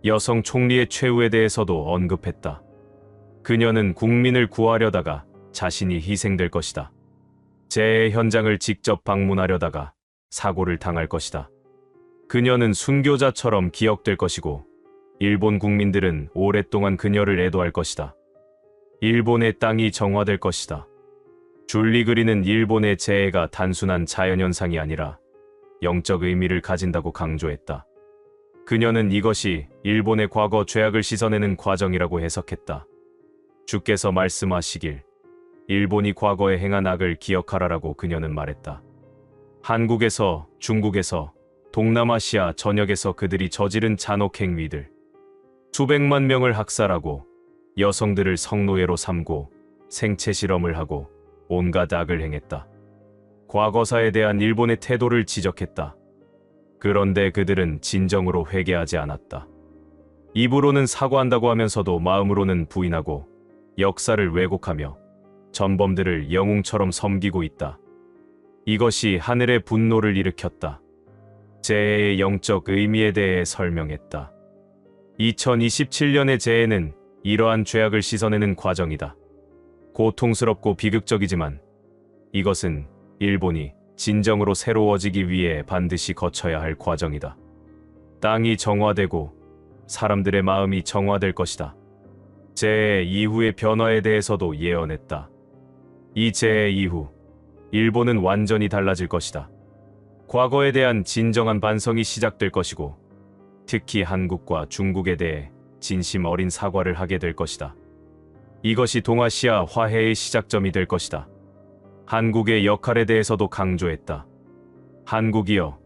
여성 총리의 최후에 대해서도 언급했다. 그녀는 국민을 구하려다가 자신이 희생될 것이다. 재해 현장을 직접 방문하려다가 사고를 당할 것이다. 그녀는 순교자처럼 기억될 것이고 일본 국민들은 오랫동안 그녀를 애도할 것이다. 일본의 땅이 정화될 것이다. 줄리 그린은 일본의 재해가 단순한 자연현상이 아니라 영적 의미를 가진다고 강조했다. 그녀는 이것이 일본의 과거 죄악을 씻어내는 과정이라고 해석했다. 주께서 말씀하시길 일본이 과거에 행한 악을 기억하라라고 그녀는 말했다. 한국에서, 중국에서, 동남아시아 전역에서 그들이 저지른 잔혹 행위들, 수백만 명을 학살하고 여성들을 성노예로 삼고 생체 실험을 하고 온갖 악을 행했다. 과거사에 대한 일본의 태도를 지적했다. 그런데 그들은 진정으로 회개하지 않았다. 입으로는 사과한다고 하면서도 마음으로는 부인하고 역사를 왜곡하며 전범들을 영웅처럼 섬기고 있다. 이것이 하늘의 분노를 일으켰다. 재해의 영적 의미에 대해 설명했다. 2027년의 재해는 이러한 죄악을 씻어내는 과정이다. 고통스럽고 비극적이지만 이것은 일본이 진정으로 새로워지기 위해 반드시 거쳐야 할 과정이다. 땅이 정화되고 사람들의 마음이 정화될 것이다. 재해 이후의 변화에 대해서도 예언했다. 이 재해 이후 일본은 완전히 달라질 것이다. 과거에 대한 진정한 반성이 시작될 것이고 특히 한국과 중국에 대해 진심 어린 사과를 하게 될 것이다. 이것이 동아시아 화해의 시작점이 될 것이다. 한국의 역할에 대해서도 강조했다. 한국이여,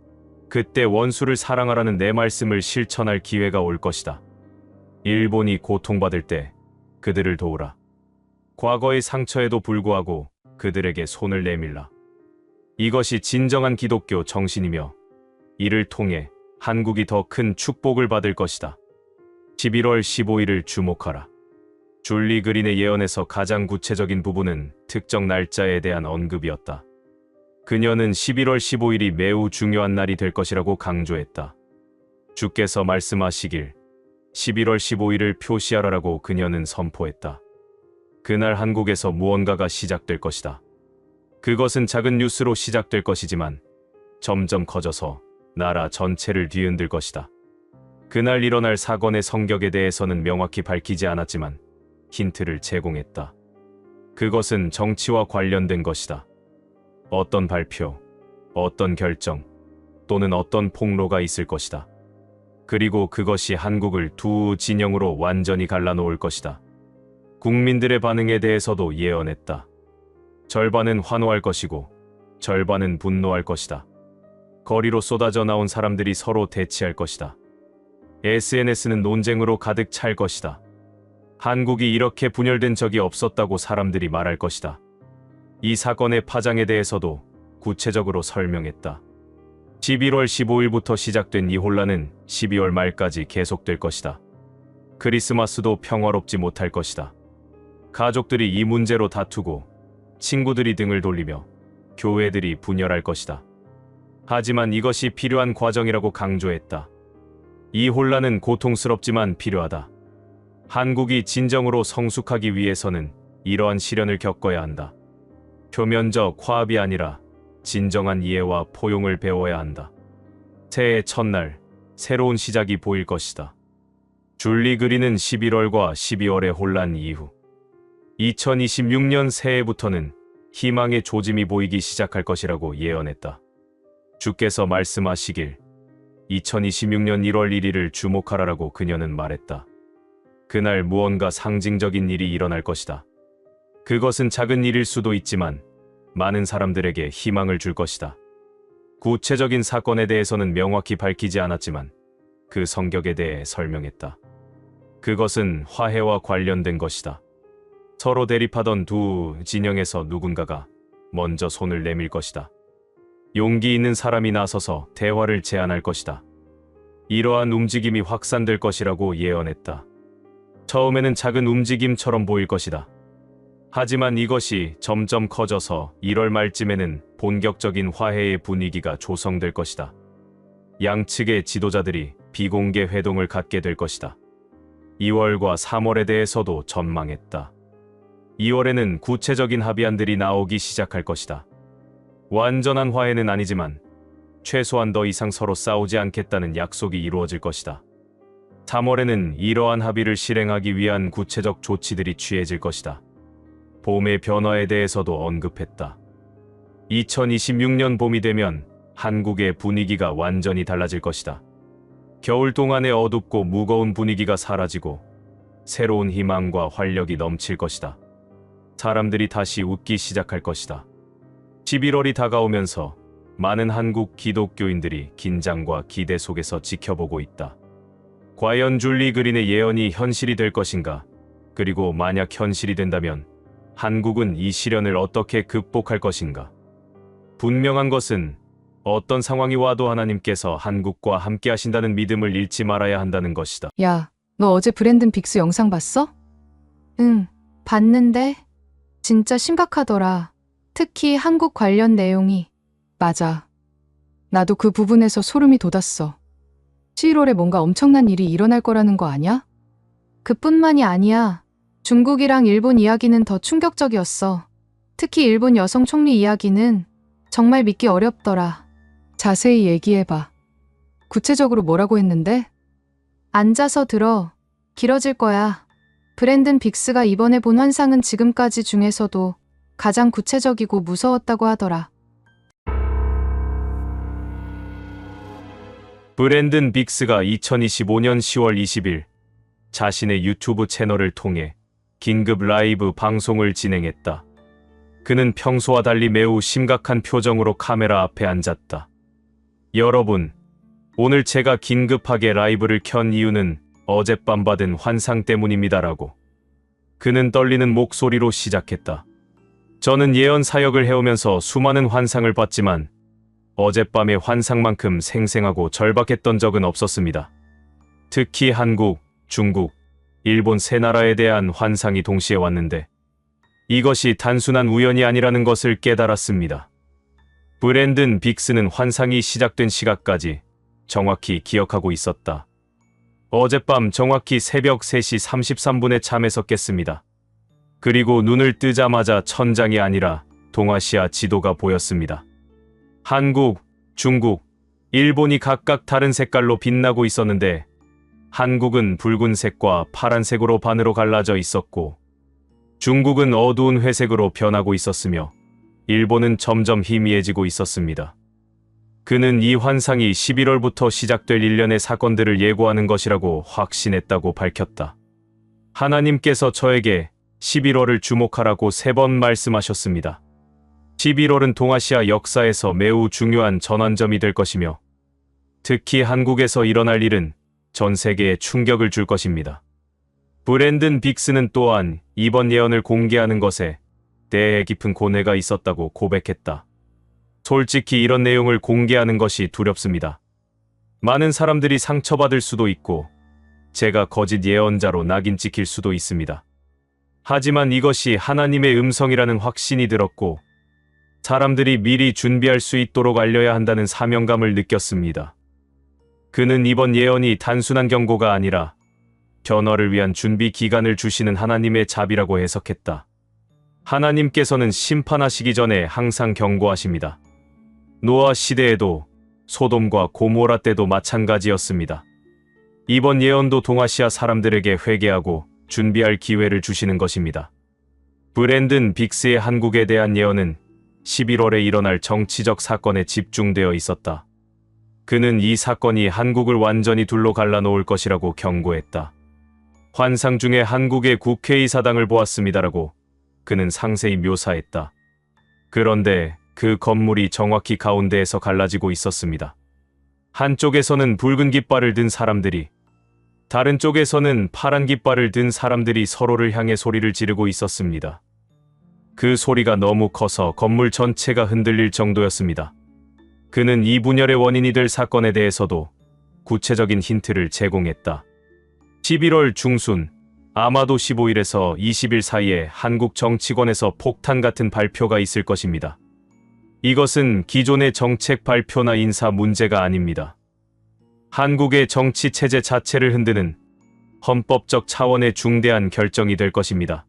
그때 원수를 사랑하라는 내 말씀을 실천할 기회가 올 것이다. 일본이 고통받을 때 그들을 도우라. 과거의 상처에도 불구하고 그들에게 손을 내밀라. 이것이 진정한 기독교 정신이며 이를 통해 한국이 더 큰 축복을 받을 것이다. 11월 15일을 주목하라. 줄리 그린의 예언에서 가장 구체적인 부분은 특정 날짜에 대한 언급이었다. 그녀는 11월 15일이 매우 중요한 날이 될 것이라고 강조했다. 주께서 말씀하시길 11월 15일을 표시하라라고 그녀는 선포했다. 그날 한국에서 무언가가 시작될 것이다. 그것은 작은 뉴스로 시작될 것이지만 점점 커져서 나라 전체를 뒤흔들 것이다. 그날 일어날 사건의 성격에 대해서는 명확히 밝히지 않았지만 힌트를 제공했다. 그것은 정치와 관련된 것이다. 어떤 발표, 어떤 결정, 또는 어떤 폭로가 있을 것이다. 그리고 그것이 한국을 두 진영으로 완전히 갈라놓을 것이다. 국민들의 반응에 대해서도 예언했다. 절반은 환호할 것이고 절반은 분노할 것이다. 거리로 쏟아져 나온 사람들이 서로 대치할 것이다. SNS는 논쟁으로 가득 찰 것이다. 한국이 이렇게 분열된 적이 없었다고 사람들이 말할 것이다. 이 사건의 파장에 대해서도 구체적으로 설명했다. 11월 15일부터 시작된 이 혼란은 12월 말까지 계속될 것이다. 크리스마스도 평화롭지 못할 것이다. 가족들이 이 문제로 다투고 친구들이 등을 돌리며 교회들이 분열할 것이다. 하지만 이것이 필요한 과정이라고 강조했다. 이 혼란은 고통스럽지만 필요하다. 한국이 진정으로 성숙하기 위해서는 이러한 시련을 겪어야 한다. 표면적 화합이 아니라 진정한 이해와 포용을 배워야 한다. 새해 첫날, 새로운 시작이 보일 것이다. 줄리 그린은 11월과 12월의 혼란 이후 2026년 새해부터는 희망의 조짐이 보이기 시작할 것이라고 예언했다. 주께서 말씀하시길 2026년 1월 1일을 주목하라라고 그녀는 말했다. 그날 무언가 상징적인 일이 일어날 것이다. 그것은 작은 일일 수도 있지만 많은 사람들에게 희망을 줄 것이다. 구체적인 사건에 대해서는 명확히 밝히지 않았지만 그 성격에 대해 설명했다. 그것은 화해와 관련된 것이다. 서로 대립하던 두 진영에서 누군가가 먼저 손을 내밀 것이다. 용기 있는 사람이 나서서 대화를 제안할 것이다. 이러한 움직임이 확산될 것이라고 예언했다. 처음에는 작은 움직임처럼 보일 것이다. 하지만 이것이 점점 커져서 1월 말쯤에는 본격적인 화해의 분위기가 조성될 것이다. 양측의 지도자들이 비공개 회동을 갖게 될 것이다. 2월과 3월에 대해서도 전망했다. 2월에는 구체적인 합의안들이 나오기 시작할 것이다. 완전한 화해는 아니지만 최소한 더 이상 서로 싸우지 않겠다는 약속이 이루어질 것이다. 3월에는 이러한 합의를 실행하기 위한 구체적 조치들이 취해질 것이다. 봄의 변화에 대해서도 언급했다. 2026년 봄이 되면 한국의 분위기가 완전히 달라질 것이다. 겨울 동안의 어둡고 무거운 분위기가 사라지고 새로운 희망과 활력이 넘칠 것이다. 사람들이 다시 웃기 시작할 것이다. 11월이 다가오면서 많은 한국 기독교인들이 긴장과 기대 속에서 지켜보고 있다. 과연 줄리 그린의 예언이 현실이 될 것인가? 그리고 만약 현실이 된다면 한국은 이 시련을 어떻게 극복할 것인가? 분명한 것은 어떤 상황이 와도 하나님께서 한국과 함께 하신다는 믿음을 잃지 말아야 한다는 것이다. 야, 너 어제 브랜든 빅스 영상 봤어? 응, 봤는데 진짜 심각하더라. 특히 한국 관련 내용이. 맞아. 나도 그 부분에서 소름이 돋았어. 11월에 뭔가 엄청난 일이 일어날 거라는 거 아냐? 그뿐만이 아니야. 중국이랑 일본 이야기는 더 충격적이었어. 특히 일본 여성 총리 이야기는 정말 믿기 어렵더라. 자세히 얘기해봐. 구체적으로 뭐라고 했는데? 앉아서 들어. 길어질 거야. 브랜든 빅스가 이번에 본 환상은 지금까지 중에서도 가장 구체적이고 무서웠다고 하더라. 브랜든 빅스가 2025년 10월 20일 자신의 유튜브 채널을 통해 긴급 라이브 방송을 진행했다. 그는 평소와 달리 매우 심각한 표정으로 카메라 앞에 앉았다. 여러분, 오늘 제가 긴급하게 라이브를 켠 이유는 어젯밤 받은 환상 때문입니다라고. 그는 떨리는 목소리로 시작했다. 저는 예언 사역을 해오면서 수많은 환상을 봤지만 어젯밤의 환상만큼 생생하고 절박했던 적은 없었습니다. 특히 한국, 중국, 일본 세 나라에 대한 환상이 동시에 왔는데 이것이 단순한 우연이 아니라는 것을 깨달았습니다. 브랜든 빅스는 환상이 시작된 시각까지 정확히 기억하고 있었다. 어젯밤 정확히 새벽 3시 33분에 잠에서 깼습니다. 그리고 눈을 뜨자마자 천장이 아니라 동아시아 지도가 보였습니다. 한국, 중국, 일본이 각각 다른 색깔로 빛나고 있었는데 한국은 붉은색과 파란색으로 반으로 갈라져 있었고 중국은 어두운 회색으로 변하고 있었으며 일본은 점점 희미해지고 있었습니다. 그는 이 환상이 11월부터 시작될 일련의 사건들을 예고하는 것이라고 확신했다고 밝혔다. 하나님께서 저에게 11월을 주목하라고 3번 말씀하셨습니다. 11월은 동아시아 역사에서 매우 중요한 전환점이 될 것이며 특히 한국에서 일어날 일은 전 세계에 충격을 줄 것입니다. 브랜든 빅스는 또한 이번 예언을 공개하는 것에 대해 깊은 고뇌가 있었다고 고백했다. 솔직히 이런 내용을 공개하는 것이 두렵습니다. 많은 사람들이 상처받을 수도 있고 제가 거짓 예언자로 낙인 찍힐 수도 있습니다. 하지만 이것이 하나님의 음성이라는 확신이 들었고 사람들이 미리 준비할 수 있도록 알려야 한다는 사명감을 느꼈습니다. 그는 이번 예언이 단순한 경고가 아니라 변화를 위한 준비 기간을 주시는 하나님의 자비라고 해석했다. 하나님께서는 심판하시기 전에 항상 경고하십니다. 노아 시대에도 소돔과 고모라 때도 마찬가지였습니다. 이번 예언도 동아시아 사람들에게 회개하고 준비할 기회를 주시는 것입니다. 브랜든 빅스의 한국에 대한 예언은 11월에 일어날 정치적 사건에 집중되어 있었다. 그는 이 사건이 한국을 완전히 둘로 갈라놓을 것이라고 경고했다. 환상 중에 한국의 국회의사당을 보았습니다라고 그는 상세히 묘사했다. 그런데 그 건물이 정확히 가운데에서 갈라지고 있었습니다. 한쪽에서는 붉은 깃발을 든 사람들이, 다른 쪽에서는 파란 깃발을 든 사람들이 서로를 향해 소리를 지르고 있었습니다. 그 소리가 너무 커서 건물 전체가 흔들릴 정도였습니다. 그는 이 분열의 원인이 될 사건에 대해서도 구체적인 힌트를 제공했다. 11월 중순, 아마도 15일에서 20일 사이에 한국 정치권에서 폭탄 같은 발표가 있을 것입니다. 이것은 기존의 정책 발표나 인사 문제가 아닙니다. 한국의 정치 체제 자체를 흔드는 헌법적 차원의 중대한 결정이 될 것입니다.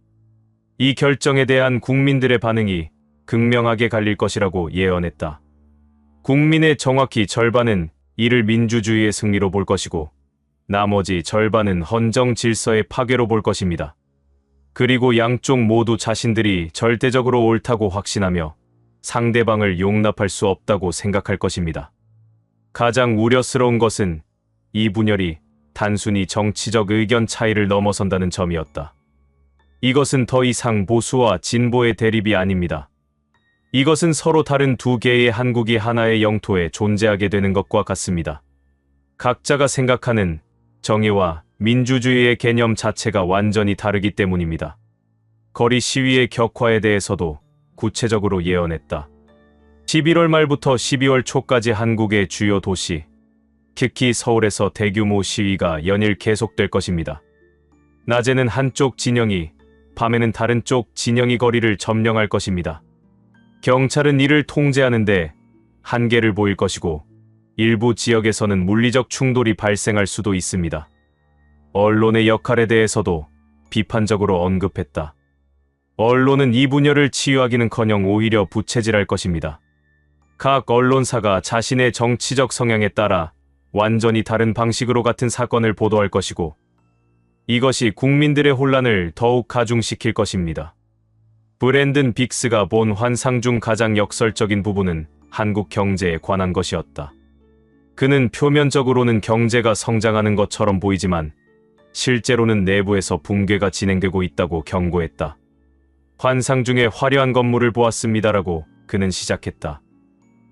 이 결정에 대한 국민들의 반응이 극명하게 갈릴 것이라고 예언했다. 국민의 정확히 절반은 이를 민주주의의 승리로 볼 것이고 나머지 절반은 헌정 질서의 파괴로 볼 것입니다. 그리고 양쪽 모두 자신들이 절대적으로 옳다고 확신하며 상대방을 용납할 수 없다고 생각할 것입니다. 가장 우려스러운 것은 이 분열이 단순히 정치적 의견 차이를 넘어선다는 점이었다. 이것은 더 이상 보수와 진보의 대립이 아닙니다. 이것은 서로 다른 두 개의 한국이 하나의 영토에 존재하게 되는 것과 같습니다. 각자가 생각하는 정의와 민주주의의 개념 자체가 완전히 다르기 때문입니다. 거리 시위의 격화에 대해서도 구체적으로 예언했다. 11월 말부터 12월 초까지 한국의 주요 도시, 특히 서울에서 대규모 시위가 연일 계속될 것입니다. 낮에는 한쪽 진영이, 밤에는 다른 쪽 진영이 거리를 점령할 것입니다. 경찰은 이를 통제하는데 한계를 보일 것이고 일부 지역에서는 물리적 충돌이 발생할 수도 있습니다. 언론의 역할에 대해서도 비판적으로 언급했다. 언론은 이 분열을 치유하기는커녕 오히려 부채질할 것입니다. 각 언론사가 자신의 정치적 성향에 따라 완전히 다른 방식으로 같은 사건을 보도할 것이고 이것이 국민들의 혼란을 더욱 가중시킬 것입니다. 브랜든 빅스가 본 환상 중 가장 역설적인 부분은 한국 경제에 관한 것이었다. 그는 표면적으로는 경제가 성장하는 것처럼 보이지만 실제로는 내부에서 붕괴가 진행되고 있다고 경고했다. 환상 중에 화려한 건물을 보았습니다라고 그는 시작했다.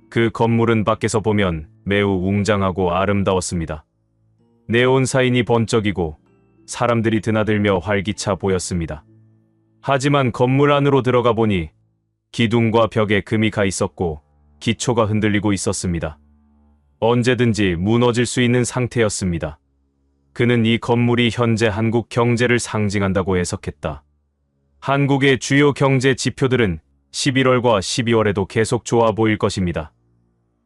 그 건물은 밖에서 보면 매우 웅장하고 아름다웠습니다. 네온 사인이 번쩍이고 사람들이 드나들며 활기차 보였습니다. 하지만 건물 안으로 들어가 보니 기둥과 벽에 금이 가 있었고 기초가 흔들리고 있었습니다. 언제든지 무너질 수 있는 상태였습니다. 그는 이 건물이 현재 한국 경제를 상징한다고 해석했다. 한국의 주요 경제 지표들은 11월과 12월에도 계속 좋아 보일 것입니다.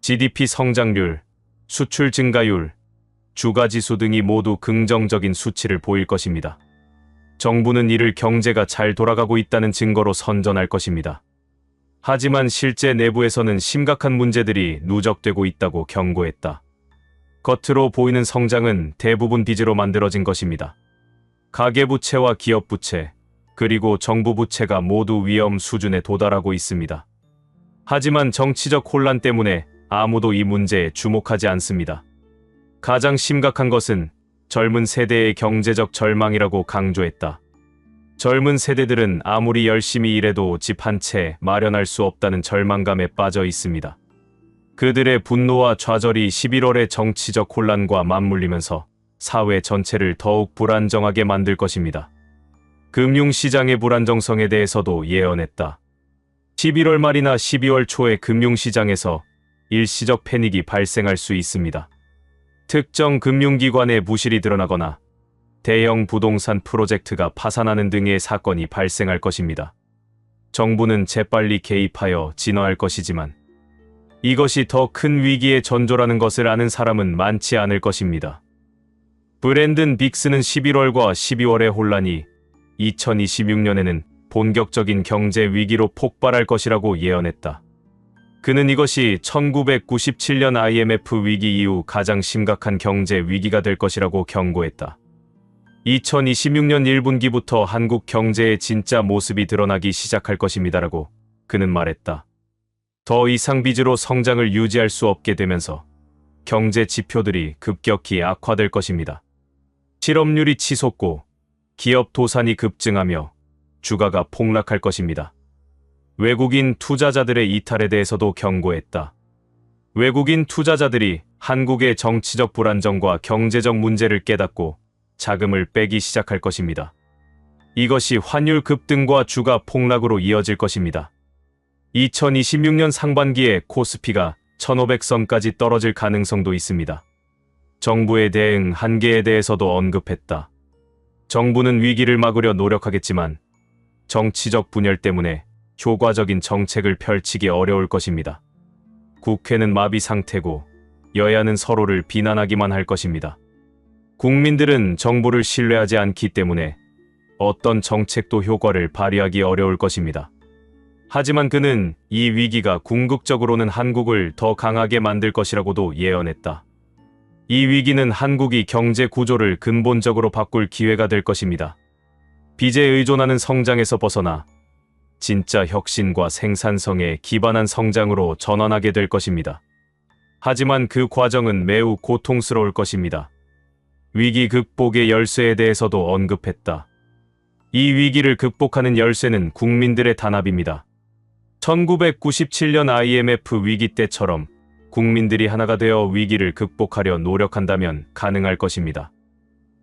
GDP 성장률, 수출 증가율, 주가지수 등이 모두 긍정적인 수치를 보일 것입니다. 정부는 이를 경제가 잘 돌아가고 있다는 증거로 선전할 것입니다. 하지만 실제 내부에서는 심각한 문제들이 누적되고 있다고 경고했다. 겉으로 보이는 성장은 대부분 빚으로 만들어진 것입니다. 가계부채와 기업부채, 그리고 정부 부채가 모두 위험 수준에 도달하고 있습니다. 하지만 정치적 혼란 때문에 아무도 이 문제에 주목하지 않습니다. 가장 심각한 것은 젊은 세대의 경제적 절망이라고 강조했다. 젊은 세대들은 아무리 열심히 일해도 집 한 채 마련할 수 없다는 절망감에 빠져 있습니다. 그들의 분노와 좌절이 11월의 정치적 혼란과 맞물리면서 사회 전체를 더욱 불안정하게 만들 것입니다. 금융시장의 불안정성에 대해서도 예언했다. 11월 말이나 12월 초에 금융시장에서 일시적 패닉이 발생할 수 있습니다. 특정 금융기관의 부실이 드러나거나 대형 부동산 프로젝트가 파산하는 등의 사건이 발생할 것입니다. 정부는 재빨리 개입하여 진화할 것이지만 이것이 더 큰 위기의 전조라는 것을 아는 사람은 많지 않을 것입니다. 브랜든 빅스는 11월과 12월의 혼란이 2026년에는 본격적인 경제 위기로 폭발할 것이라고 예언했다. 그는 이것이 1997년 IMF 위기 이후 가장 심각한 경제 위기가 될 것이라고 경고했다. 2026년 1분기부터 한국 경제의 진짜 모습이 드러나기 시작할 것입니다라고 그는 말했다. 더 이상 빚으로 성장을 유지할 수 없게 되면서 경제 지표들이 급격히 악화될 것입니다. 실업률이 치솟고 기업 도산이 급증하며 주가가 폭락할 것입니다. 외국인 투자자들의 이탈에 대해서도 경고했다. 외국인 투자자들이 한국의 정치적 불안정과 경제적 문제를 깨닫고 자금을 빼기 시작할 것입니다. 이것이 환율 급등과 주가 폭락으로 이어질 것입니다. 2026년 상반기에 코스피가 1500선까지 떨어질 가능성도 있습니다. 정부의 대응 한계에 대해서도 언급했다. 정부는 위기를 막으려 노력하겠지만 정치적 분열 때문에 효과적인 정책을 펼치기 어려울 것입니다. 국회는 마비 상태고 여야는 서로를 비난하기만 할 것입니다. 국민들은 정부를 신뢰하지 않기 때문에 어떤 정책도 효과를 발휘하기 어려울 것입니다. 하지만 그는 이 위기가 궁극적으로는 한국을 더 강하게 만들 것이라고도 예언했다. 이 위기는 한국이 경제 구조를 근본적으로 바꿀 기회가 될 것입니다. 빚에 의존하는 성장에서 벗어나 진짜 혁신과 생산성에 기반한 성장으로 전환하게 될 것입니다. 하지만 그 과정은 매우 고통스러울 것입니다. 위기 극복의 열쇠에 대해서도 언급했다. 이 위기를 극복하는 열쇠는 국민들의 단합입니다. 1997년 IMF 위기 때처럼 국민들이 하나가 되어 위기를 극복하려 노력한다면 가능할 것입니다.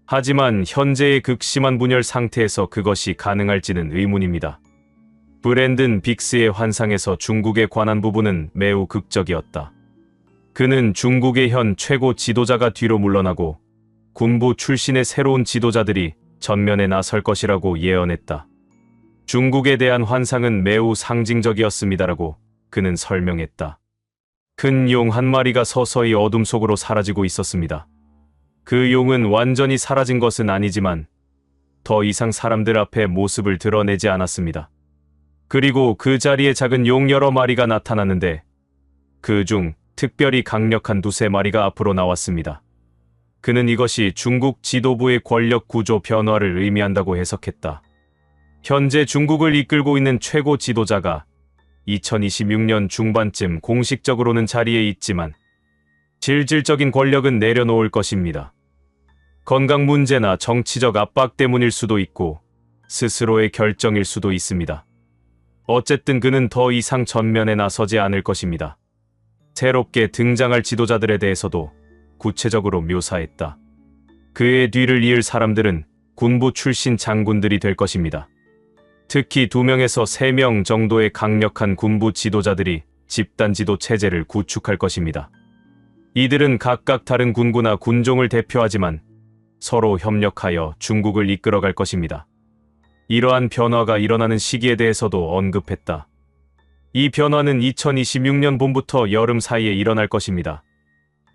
하지만 현재의 극심한 분열 상태에서 그것이 가능할지는 의문입니다. 브랜든 빅스의 환상에서 중국에 관한 부분은 매우 극적이었다. 그는 중국의 현 최고 지도자가 뒤로 물러나고 군부 출신의 새로운 지도자들이 전면에 나설 것이라고 예언했다. 중국에 대한 환상은 매우 상징적이었습니다라고 그는 설명했다. 큰 용 한 마리가 서서히 어둠 속으로 사라지고 있었습니다. 그 용은 완전히 사라진 것은 아니지만 더 이상 사람들 앞에 모습을 드러내지 않았습니다. 그리고 그 자리에 작은 용 여러 마리가 나타났는데 그중 특별히 강력한 두세 마리가 앞으로 나왔습니다. 그는 이것이 중국 지도부의 권력 구조 변화를 의미한다고 해석했다. 현재 중국을 이끌고 있는 최고 지도자가 2026년 중반쯤 공식적으로는 자리에 있지만 실질적인 권력은 내려놓을 것입니다. 건강 문제나 정치적 압박 때문일 수도 있고 스스로의 결정일 수도 있습니다. 어쨌든 그는 더 이상 전면에 나서지 않을 것입니다. 새롭게 등장할 지도자들에 대해서도 구체적으로 묘사했다. 그의 뒤를 이을 사람들은 군부 출신 장군들이 될 것입니다. 특히 2명에서 3명 정도의 강력한 군부 지도자들이 집단 지도 체제를 구축할 것입니다. 이들은 각각 다른 군구나 군종을 대표하지만 서로 협력하여 중국을 이끌어갈 것입니다. 이러한 변화가 일어나는 시기에 대해서도 언급했다. 이 변화는 2026년 봄부터 여름 사이에 일어날 것입니다.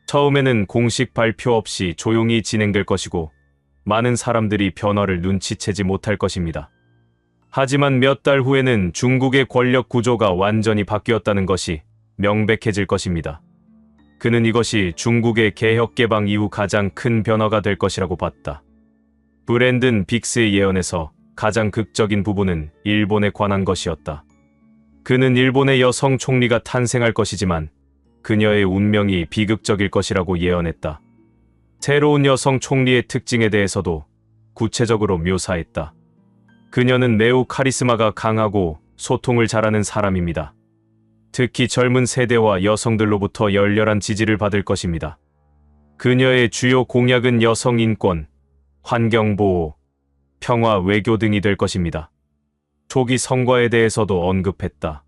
처음에는 공식 발표 없이 조용히 진행될 것이고 많은 사람들이 변화를 눈치채지 못할 것입니다. 하지만 몇 달 후에는 중국의 권력 구조가 완전히 바뀌었다는 것이 명백해질 것입니다. 그는 이것이 중국의 개혁 개방 이후 가장 큰 변화가 될 것이라고 봤다. 브랜든 빅스의 예언에서 가장 극적인 부분은 일본에 관한 것이었다. 그는 일본의 여성 총리가 탄생할 것이지만 그녀의 운명이 비극적일 것이라고 예언했다. 새로운 여성 총리의 특징에 대해서도 구체적으로 묘사했다. 그녀는 매우 카리스마가 강하고 소통을 잘하는 사람입니다. 특히 젊은 세대와 여성들로부터 열렬한 지지를 받을 것입니다. 그녀의 주요 공약은 여성 인권, 환경보호, 평화 외교 등이 될 것입니다. 초기 성과에 대해서도 언급했다.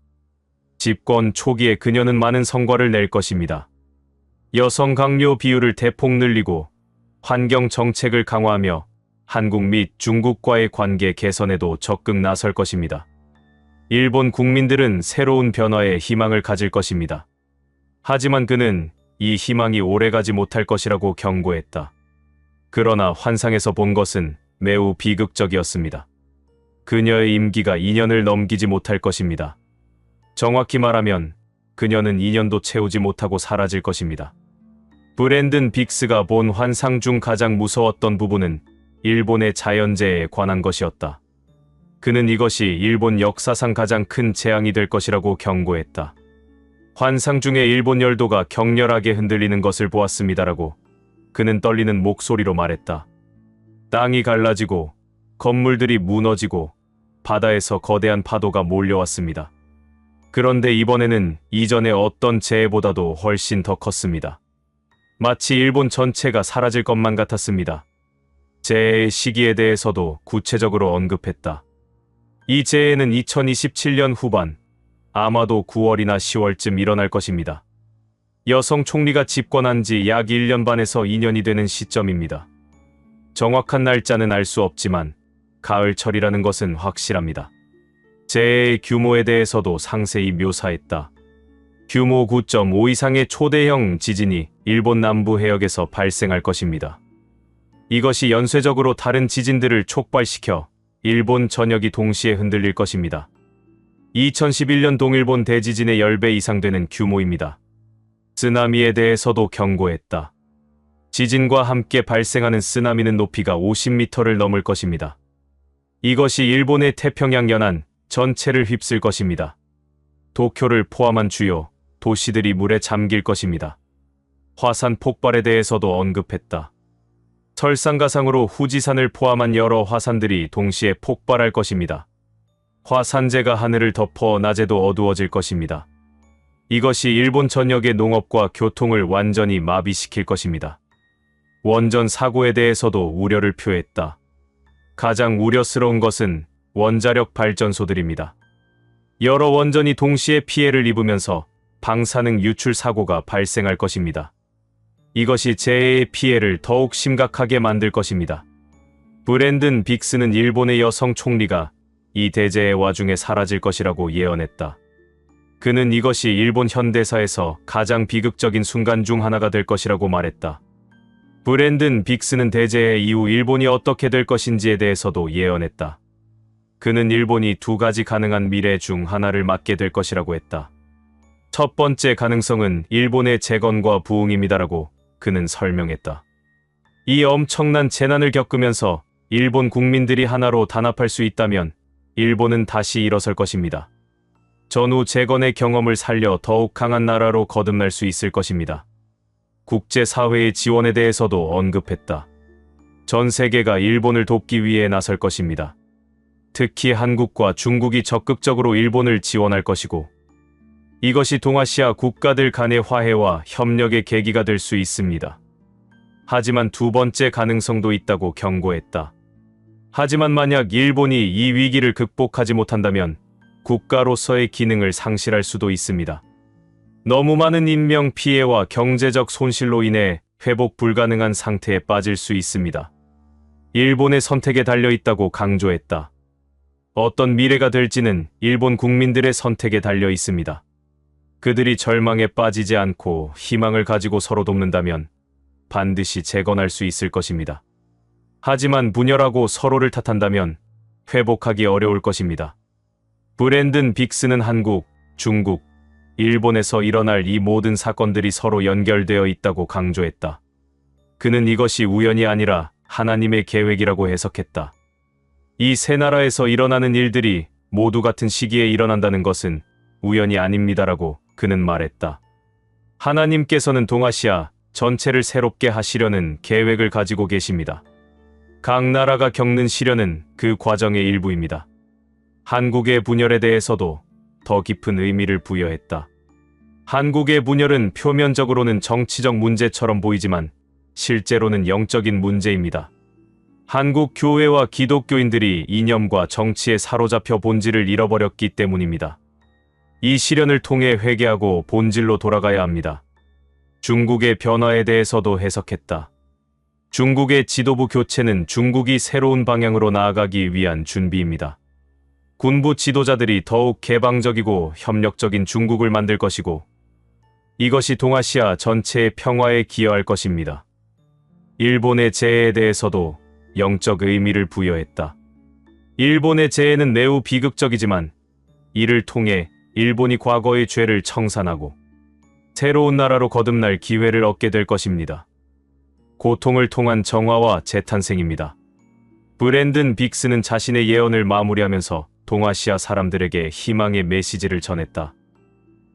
집권 초기에 그녀는 많은 성과를 낼 것입니다. 여성 강요 비율을 대폭 늘리고 환경 정책을 강화하며 한국 및 중국과의 관계 개선에도 적극 나설 것입니다. 일본 국민들은 새로운 변화에 희망을 가질 것입니다. 하지만 그는 이 희망이 오래가지 못할 것이라고 경고했다. 그러나 환상에서 본 것은 매우 비극적이었습니다. 그녀의 임기가 2년을 넘기지 못할 것입니다. 정확히 말하면 그녀는 2년도 채우지 못하고 사라질 것입니다. 브랜든 빅스가 본 환상 중 가장 무서웠던 부분은 일본의 자연재해에 관한 것이었다. 그는 이것이 일본 역사상 가장 큰 재앙이 될 것이라고 경고했다. 환상 중에 일본 열도가 격렬하게 흔들리는 것을 보았습니다라고 그는 떨리는 목소리로 말했다. 땅이 갈라지고 건물들이 무너지고 바다에서 거대한 파도가 몰려왔습니다. 그런데 이번에는 이전의 어떤 재해보다도 훨씬 더 컸습니다. 마치 일본 전체가 사라질 것만 같았습니다. 재해의 시기에 대해서도 구체적으로 언급했다. 이 재해는 2027년 후반, 아마도 9월이나 10월쯤 일어날 것입니다. 여성 총리가 집권한 지 약 1년 반에서 2년이 되는 시점입니다. 정확한 날짜는 알 수 없지만 가을철이라는 것은 확실합니다. 재해의 규모에 대해서도 상세히 묘사했다. 규모 9.5 이상의 초대형 지진이 일본 남부 해역에서 발생할 것입니다. 이것이 연쇄적으로 다른 지진들을 촉발시켜 일본 전역이 동시에 흔들릴 것입니다. 2011년 동일본 대지진의 10배 이상 되는 규모입니다. 쓰나미에 대해서도 경고했다. 지진과 함께 발생하는 쓰나미는 높이가 50m를 넘을 것입니다. 이것이 일본의 태평양 연안 전체를 휩쓸 것입니다. 도쿄를 포함한 주요 도시들이 물에 잠길 것입니다. 화산 폭발에 대해서도 언급했다. 설상가상으로 후지산을 포함한 여러 화산들이 동시에 폭발할 것입니다. 화산재가 하늘을 덮어 낮에도 어두워질 것입니다. 이것이 일본 전역의 농업과 교통을 완전히 마비시킬 것입니다. 원전 사고에 대해서도 우려를 표했다. 가장 우려스러운 것은 원자력 발전소들입니다. 여러 원전이 동시에 피해를 입으면서 방사능 유출 사고가 발생할 것입니다. 이것이 재해의 피해를 더욱 심각하게 만들 것입니다. 브랜든 빅스는 일본의 여성 총리가 이 대재해 와중에 사라질 것이라고 예언했다. 그는 이것이 일본 현대사에서 가장 비극적인 순간 중 하나가 될 것이라고 말했다. 브랜든 빅스는 대재해 이후 일본이 어떻게 될 것인지에 대해서도 예언했다. 그는 일본이 두 가지 가능한 미래 중 하나를 맞게 될 것이라고 했다. 첫 번째 가능성은 일본의 재건과 부흥입니다라고 그는 설명했다. 이 엄청난 재난을 겪으면서 일본 국민들이 하나로 단합할 수 있다면 일본은 다시 일어설 것입니다. 전후 재건의 경험을 살려 더욱 강한 나라로 거듭날 수 있을 것입니다. 국제사회의 지원에 대해서도 언급했다. 전 세계가 일본을 돕기 위해 나설 것입니다. 특히 한국과 중국이 적극적으로 일본을 지원할 것이고 이것이 동아시아 국가들 간의 화해와 협력의 계기가 될 수 있습니다. 하지만 두 번째 가능성도 있다고 경고했다. 하지만 만약 일본이 이 위기를 극복하지 못한다면 국가로서의 기능을 상실할 수도 있습니다. 너무 많은 인명 피해와 경제적 손실로 인해 회복 불가능한 상태에 빠질 수 있습니다. 일본의 선택에 달려 있다고 강조했다. 어떤 미래가 될지는 일본 국민들의 선택에 달려 있습니다. 그들이 절망에 빠지지 않고 희망을 가지고 서로 돕는다면 반드시 재건할 수 있을 것입니다. 하지만 분열하고 서로를 탓한다면 회복하기 어려울 것입니다. 브랜든 빅스는 한국, 중국, 일본에서 일어날 이 모든 사건들이 서로 연결되어 있다고 강조했다. 그는 이것이 우연이 아니라 하나님의 계획이라고 해석했다. 이 세 나라에서 일어나는 일들이 모두 같은 시기에 일어난다는 것은 우연이 아닙니다라고 그는 말했다. 하나님께서는 동아시아 전체를 새롭게 하시려는 계획을 가지고 계십니다. 각 나라가 겪는 시련은 그 과정의 일부입니다. 한국의 분열에 대해서도 더 깊은 의미를 부여했다. 한국의 분열은 표면적으로는 정치적 문제처럼 보이지만 실제로는 영적인 문제입니다. 한국 교회와 기독교인들이 이념과 정치에 사로잡혀 본질을 잃어버렸기 때문입니다. 이 시련을 통해 회개하고 본질로 돌아가야 합니다. 중국의 변화에 대해서도 해석했다. 중국의 지도부 교체는 중국이 새로운 방향으로 나아가기 위한 준비입니다. 군부 지도자들이 더욱 개방적이고 협력적인 중국을 만들 것이고 이것이 동아시아 전체의 평화에 기여할 것입니다. 일본의 재해에 대해서도 영적 의미를 부여했다. 일본의 재해는 매우 비극적이지만 이를 통해 일본이 과거의 죄를 청산하고 새로운 나라로 거듭날 기회를 얻게 될 것입니다. 고통을 통한 정화와 재탄생입니다. 브랜든 빅스는 자신의 예언을 마무리하면서 동아시아 사람들에게 희망의 메시지를 전했다.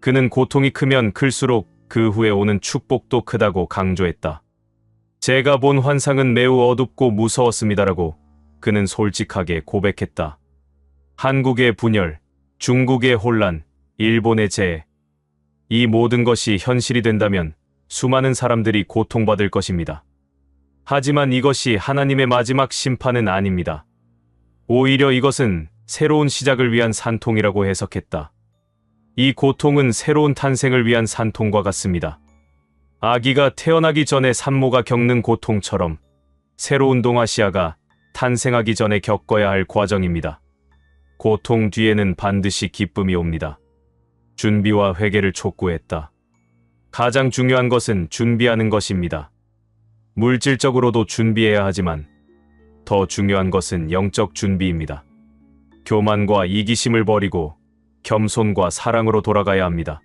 그는 고통이 크면 클수록 그 후에 오는 축복도 크다고 강조했다. 제가 본 환상은 매우 어둡고 무서웠습니다라고 그는 솔직하게 고백했다. 한국의 분열, 중국의 혼란, 일본의 재해. 이 모든 것이 현실이 된다면 수많은 사람들이 고통받을 것입니다. 하지만 이것이 하나님의 마지막 심판은 아닙니다. 오히려 이것은 새로운 시작을 위한 산통이라고 해석했다. 이 고통은 새로운 탄생을 위한 산통과 같습니다. 아기가 태어나기 전에 산모가 겪는 고통처럼 새로운 동아시아가 탄생하기 전에 겪어야 할 과정입니다. 고통 뒤에는 반드시 기쁨이 옵니다. 준비와 회개를 촉구했다. 가장 중요한 것은 준비하는 것입니다. 물질적으로도 준비해야 하지만 더 중요한 것은 영적 준비입니다. 교만과 이기심을 버리고 겸손과 사랑으로 돌아가야 합니다.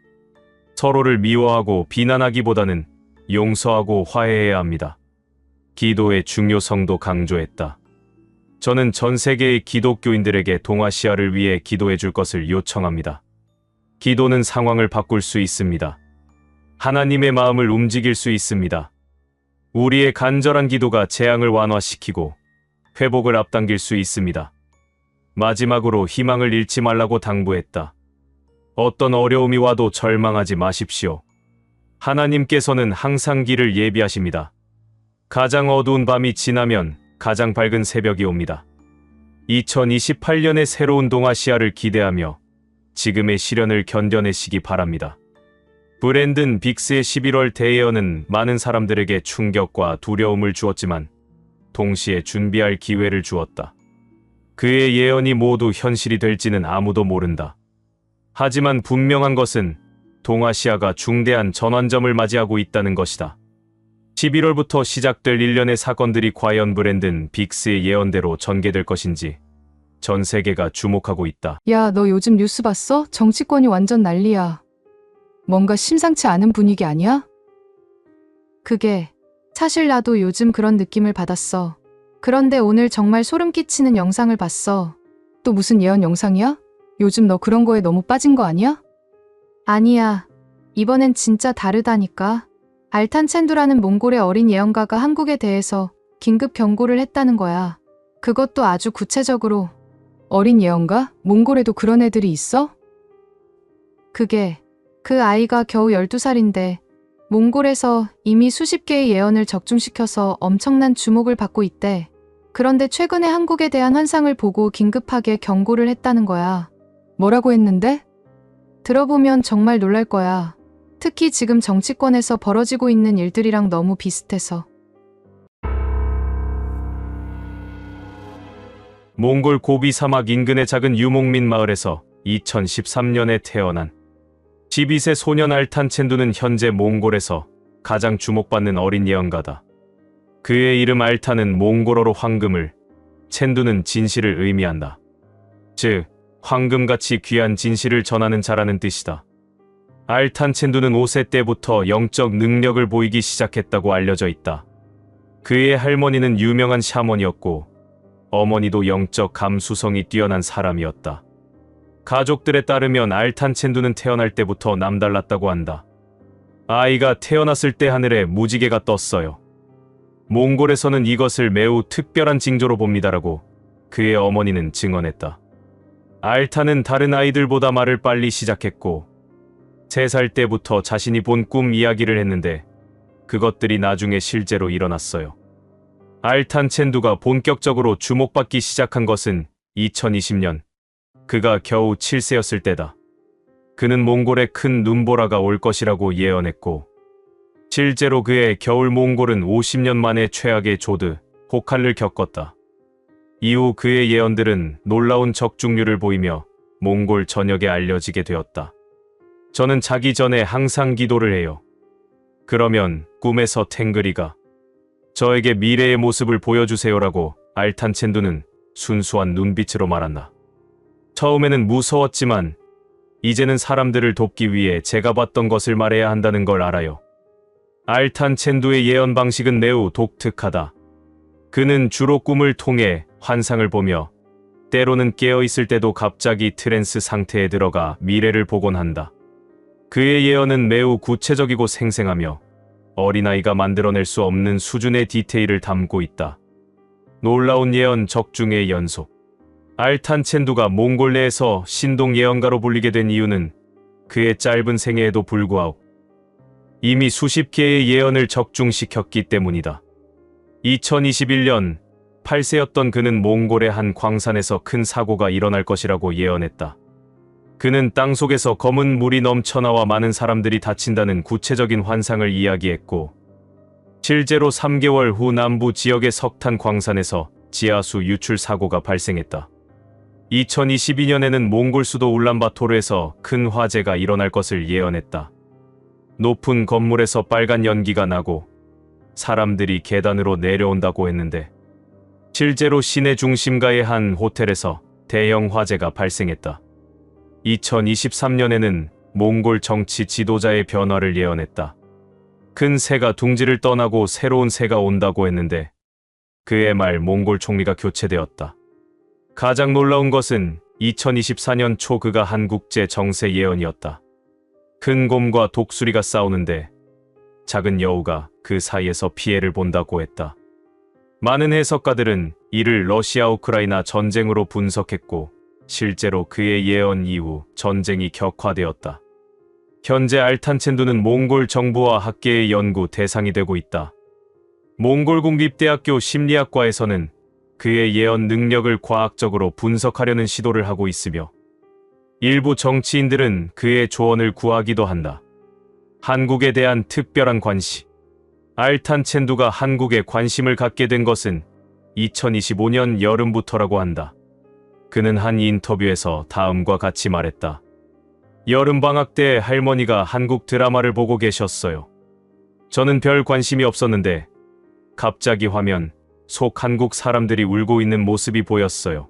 서로를 미워하고 비난하기보다는 용서하고 화해해야 합니다. 기도의 중요성도 강조했다. 저는 전 세계의 기독교인들에게 동아시아를 위해 기도해 줄 것을 요청합니다. 기도는 상황을 바꿀 수 있습니다. 하나님의 마음을 움직일 수 있습니다. 우리의 간절한 기도가 재앙을 완화시키고 회복을 앞당길 수 있습니다. 마지막으로 희망을 잃지 말라고 당부했다. 어떤 어려움이 와도 절망하지 마십시오. 하나님께서는 항상 길을 예비하십니다. 가장 어두운 밤이 지나면 가장 밝은 새벽이 옵니다. 2028년의 새로운 동아시아를 기대하며 지금의 시련을 견뎌내시기 바랍니다. 브랜든 빅스의 11월 대예언은 많은 사람들에게 충격과 두려움을 주었지만 동시에 준비할 기회를 주었다. 그의 예언이 모두 현실이 될지는 아무도 모른다. 하지만 분명한 것은 동아시아가 중대한 전환점을 맞이하고 있다는 것이다. 11월부터 시작될 일련의 사건들이 과연 브랜든 빅스의 예언대로 전개될 것인지 전 세계가 주목하고 있다. 야, 너 요즘 뉴스 봤어? 정치권이 완전 난리야. 뭔가 심상치 않은 분위기 아니야? 그게 사실 나도 요즘 그런 느낌을 받았어. 그런데 오늘 정말 소름 끼치는 영상을 봤어. 또 무슨 예언 영상이야? 요즘 너 그런 거에 너무 빠진 거 아니야? 아니야. 이번엔 진짜 다르다니까. 알탄 첸두라는 몽골의 어린 예언가가 한국에 대해서 긴급 경고를 했다는 거야. 그것도 아주 구체적으로. 어린 예언가? 몽골에도 그런 애들이 있어? 그게 그 아이가 겨우 12살인데 몽골에서 이미 수십 개의 예언을 적중시켜서 엄청난 주목을 받고 있대. 그런데 최근에 한국에 대한 환상을 보고 긴급하게 경고를 했다는 거야. 뭐라고 했는데? 들어보면 정말 놀랄 거야. 특히 지금 정치권에서 벌어지고 있는 일들이랑 너무 비슷해서. 몽골 고비 사막 인근의 작은 유목민 마을에서 2013년에 태어난 12세 소년 알탄 첸두는 현재 몽골에서 가장 주목받는 어린 예언가다. 그의 이름 알탄은 몽골어로 황금을, 첸두는 진실을 의미한다. 즉, 황금같이 귀한 진실을 전하는 자라는 뜻이다. 알탄 첸두는 5세 때부터 영적 능력을 보이기 시작했다고 알려져 있다. 그의 할머니는 유명한 샤먼이었고 어머니도 영적 감수성이 뛰어난 사람이었다. 가족들에 따르면 알탄 첸두는 태어날 때부터 남달랐다고 한다. 아이가 태어났을 때 하늘에 무지개가 떴어요. 몽골에서는 이것을 매우 특별한 징조로 봅니다라고 그의 어머니는 증언했다. 알탄은 다른 아이들보다 말을 빨리 시작했고 3살 때부터 자신이 본 꿈 이야기를 했는데 그것들이 나중에 실제로 일어났어요. 알탄 첸두가 본격적으로 주목받기 시작한 것은 2020년. 그가 겨우 7세였을 때다. 그는 몽골에 큰 눈보라가 올 것이라고 예언했고 실제로 그의 겨울 몽골은 50년 만에 최악의 조드, 혹한을 겪었다. 이후 그의 예언들은 놀라운 적중률을 보이며 몽골 전역에 알려지게 되었다. 저는 자기 전에 항상 기도를 해요. 그러면 꿈에서 탱그리가 저에게 미래의 모습을 보여주세요라고 알탄첸두는 순수한 눈빛으로 말한다. 처음에는 무서웠지만 이제는 사람들을 돕기 위해 제가 봤던 것을 말해야 한다는 걸 알아요. 알탄첸두의 예언 방식은 매우 독특하다. 그는 주로 꿈을 통해 환상을 보며 때로는 깨어있을 때도 갑자기 트랜스 상태에 들어가 미래를 보곤 한다. 그의 예언은 매우 구체적이고 생생하며 어린아이가 만들어낼 수 없는 수준의 디테일을 담고 있다. 놀라운 예언 적중의 연속. 알탄첸두가 몽골 내에서 신동 예언가로 불리게 된 이유는 그의 짧은 생애에도 불구하고 이미 수십 개의 예언을 적중시켰기 때문이다. 2021년 8세였던 그는 몽골의 한 광산에서 큰 사고가 일어날 것이라고 예언했다. 그는 땅속에서 검은 물이 넘쳐나와 많은 사람들이 다친다는 구체적인 환상을 이야기했고, 실제로 3개월 후 남부 지역의 석탄 광산에서 지하수 유출 사고가 발생했다. 2022년에는 몽골 수도 울란바토르에서 큰 화재가 일어날 것을 예언했다. 높은 건물에서 빨간 연기가 나고 사람들이 계단으로 내려온다고 했는데, 실제로 시내 중심가의 한 호텔에서 대형 화재가 발생했다. 2023년에는 몽골 정치 지도자의 변화를 예언했다. 큰 새가 둥지를 떠나고 새로운 새가 온다고 했는데 그의 말 몽골 총리가 교체되었다. 가장 놀라운 것은 2024년 초 그가 한국제 정세 예언이었다. 큰 곰과 독수리가 싸우는데 작은 여우가 그 사이에서 피해를 본다고 했다. 많은 해석가들은 이를 러시아 우크라이나 전쟁으로 분석했고, 실제로 그의 예언 이후 전쟁이 격화되었다. 현재 알탄첸두는 몽골 정부와 학계의 연구 대상이 되고 있다. 몽골 국립대학교 심리학과에서는 그의 예언 능력을 과학적으로 분석하려는 시도를 하고 있으며, 일부 정치인들은 그의 조언을 구하기도 한다. 한국에 대한 특별한 관심. 알탄첸두가 한국에 관심을 갖게 된 것은 2025년 여름부터라고 한다. 그는 한 인터뷰에서 다음과 같이 말했다. 여름방학 때 할머니가 한국 드라마를 보고 계셨어요. 저는 별 관심이 없었는데 갑자기 화면 속 한국 사람들이 울고 있는 모습이 보였어요.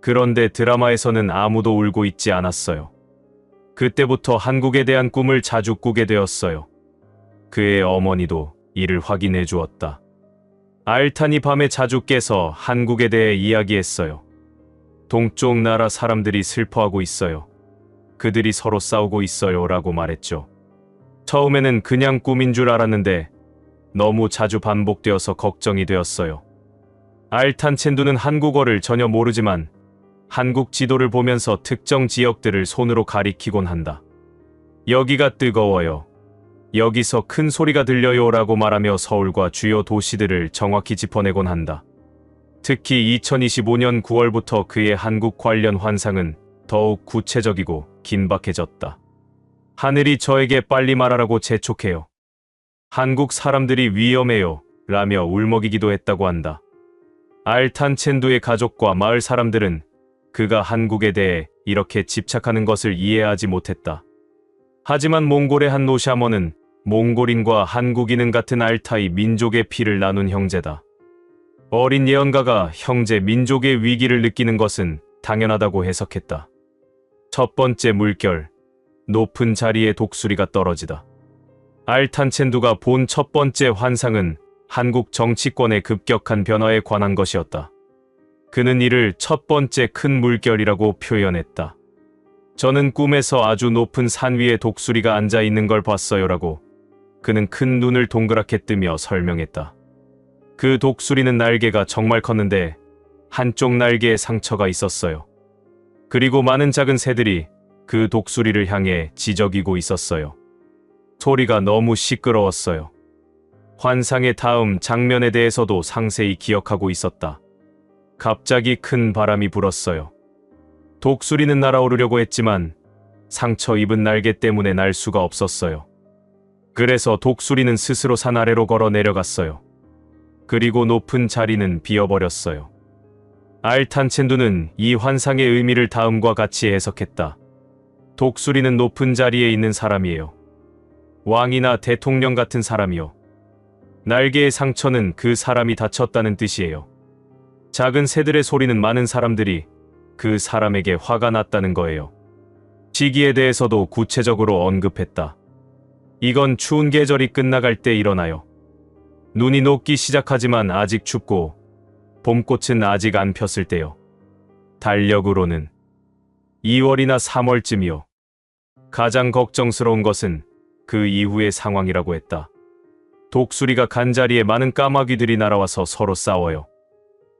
그런데 드라마에서는 아무도 울고 있지 않았어요. 그때부터 한국에 대한 꿈을 자주 꾸게 되었어요. 그의 어머니도 이를 확인해 주었다. 알탄이 밤에 자주 깨서 한국에 대해 이야기했어요. 동쪽 나라 사람들이 슬퍼하고 있어요. 그들이 서로 싸우고 있어요 라고 말했죠. 처음에는 그냥 꿈인 줄 알았는데 너무 자주 반복되어서 걱정이 되었어요. 알탄첸두는 한국어를 전혀 모르지만 한국 지도를 보면서 특정 지역들을 손으로 가리키곤 한다. 여기가 뜨거워요. 여기서 큰 소리가 들려요 라고 말하며 서울과 주요 도시들을 정확히 짚어내곤 한다. 특히 2025년 9월부터 그의 한국 관련 환상은 더욱 구체적이고 긴박해졌다. 하늘이 저에게 빨리 말하라고 재촉해요. 한국 사람들이 위험해요 라며 울먹이기도 했다고 한다. 알탄첸두의 가족과 마을 사람들은 그가 한국에 대해 이렇게 집착하는 것을 이해하지 못했다. 하지만 몽골의 한 노샤머는 몽골인과 한국인은 같은 알타이 민족의 피를 나눈 형제다. 어린 예언가가 형제 민족의 위기를 느끼는 것은 당연하다고 해석했다. 첫 번째 물결, 높은 자리에 독수리가 떨어지다. 알탄첸두가 본 첫 번째 환상은 한국 정치권의 급격한 변화에 관한 것이었다. 그는 이를 첫 번째 큰 물결이라고 표현했다. 저는 꿈에서 아주 높은 산 위에 독수리가 앉아 있는 걸 봤어요라고 그는 큰 눈을 동그랗게 뜨며 설명했다. 그 독수리는 날개가 정말 컸는데 한쪽 날개에 상처가 있었어요. 그리고 많은 작은 새들이 그 독수리를 향해 지저귀고 있었어요. 소리가 너무 시끄러웠어요. 환상의 다음 장면에 대해서도 상세히 기억하고 있었다. 갑자기 큰 바람이 불었어요. 독수리는 날아오르려고 했지만 상처 입은 날개 때문에 날 수가 없었어요. 그래서 독수리는 스스로 산 아래로 걸어 내려갔어요. 그리고 높은 자리는 비어버렸어요. 알탄첸두는 이 환상의 의미를 다음과 같이 해석했다. 독수리는 높은 자리에 있는 사람이에요. 왕이나 대통령 같은 사람이요. 날개의 상처는 그 사람이 다쳤다는 뜻이에요. 작은 새들의 소리는 많은 사람들이 그 사람에게 화가 났다는 거예요. 시기에 대해서도 구체적으로 언급했다. 이건 추운 계절이 끝나갈 때 일어나요. 눈이 녹기 시작하지만 아직 춥고 봄꽃은 아직 안 폈을 때요. 달력으로는 2월이나 3월쯤이요. 가장 걱정스러운 것은 그 이후의 상황이라고 했다. 독수리가 간 자리에 많은 까마귀들이 날아와서 서로 싸워요.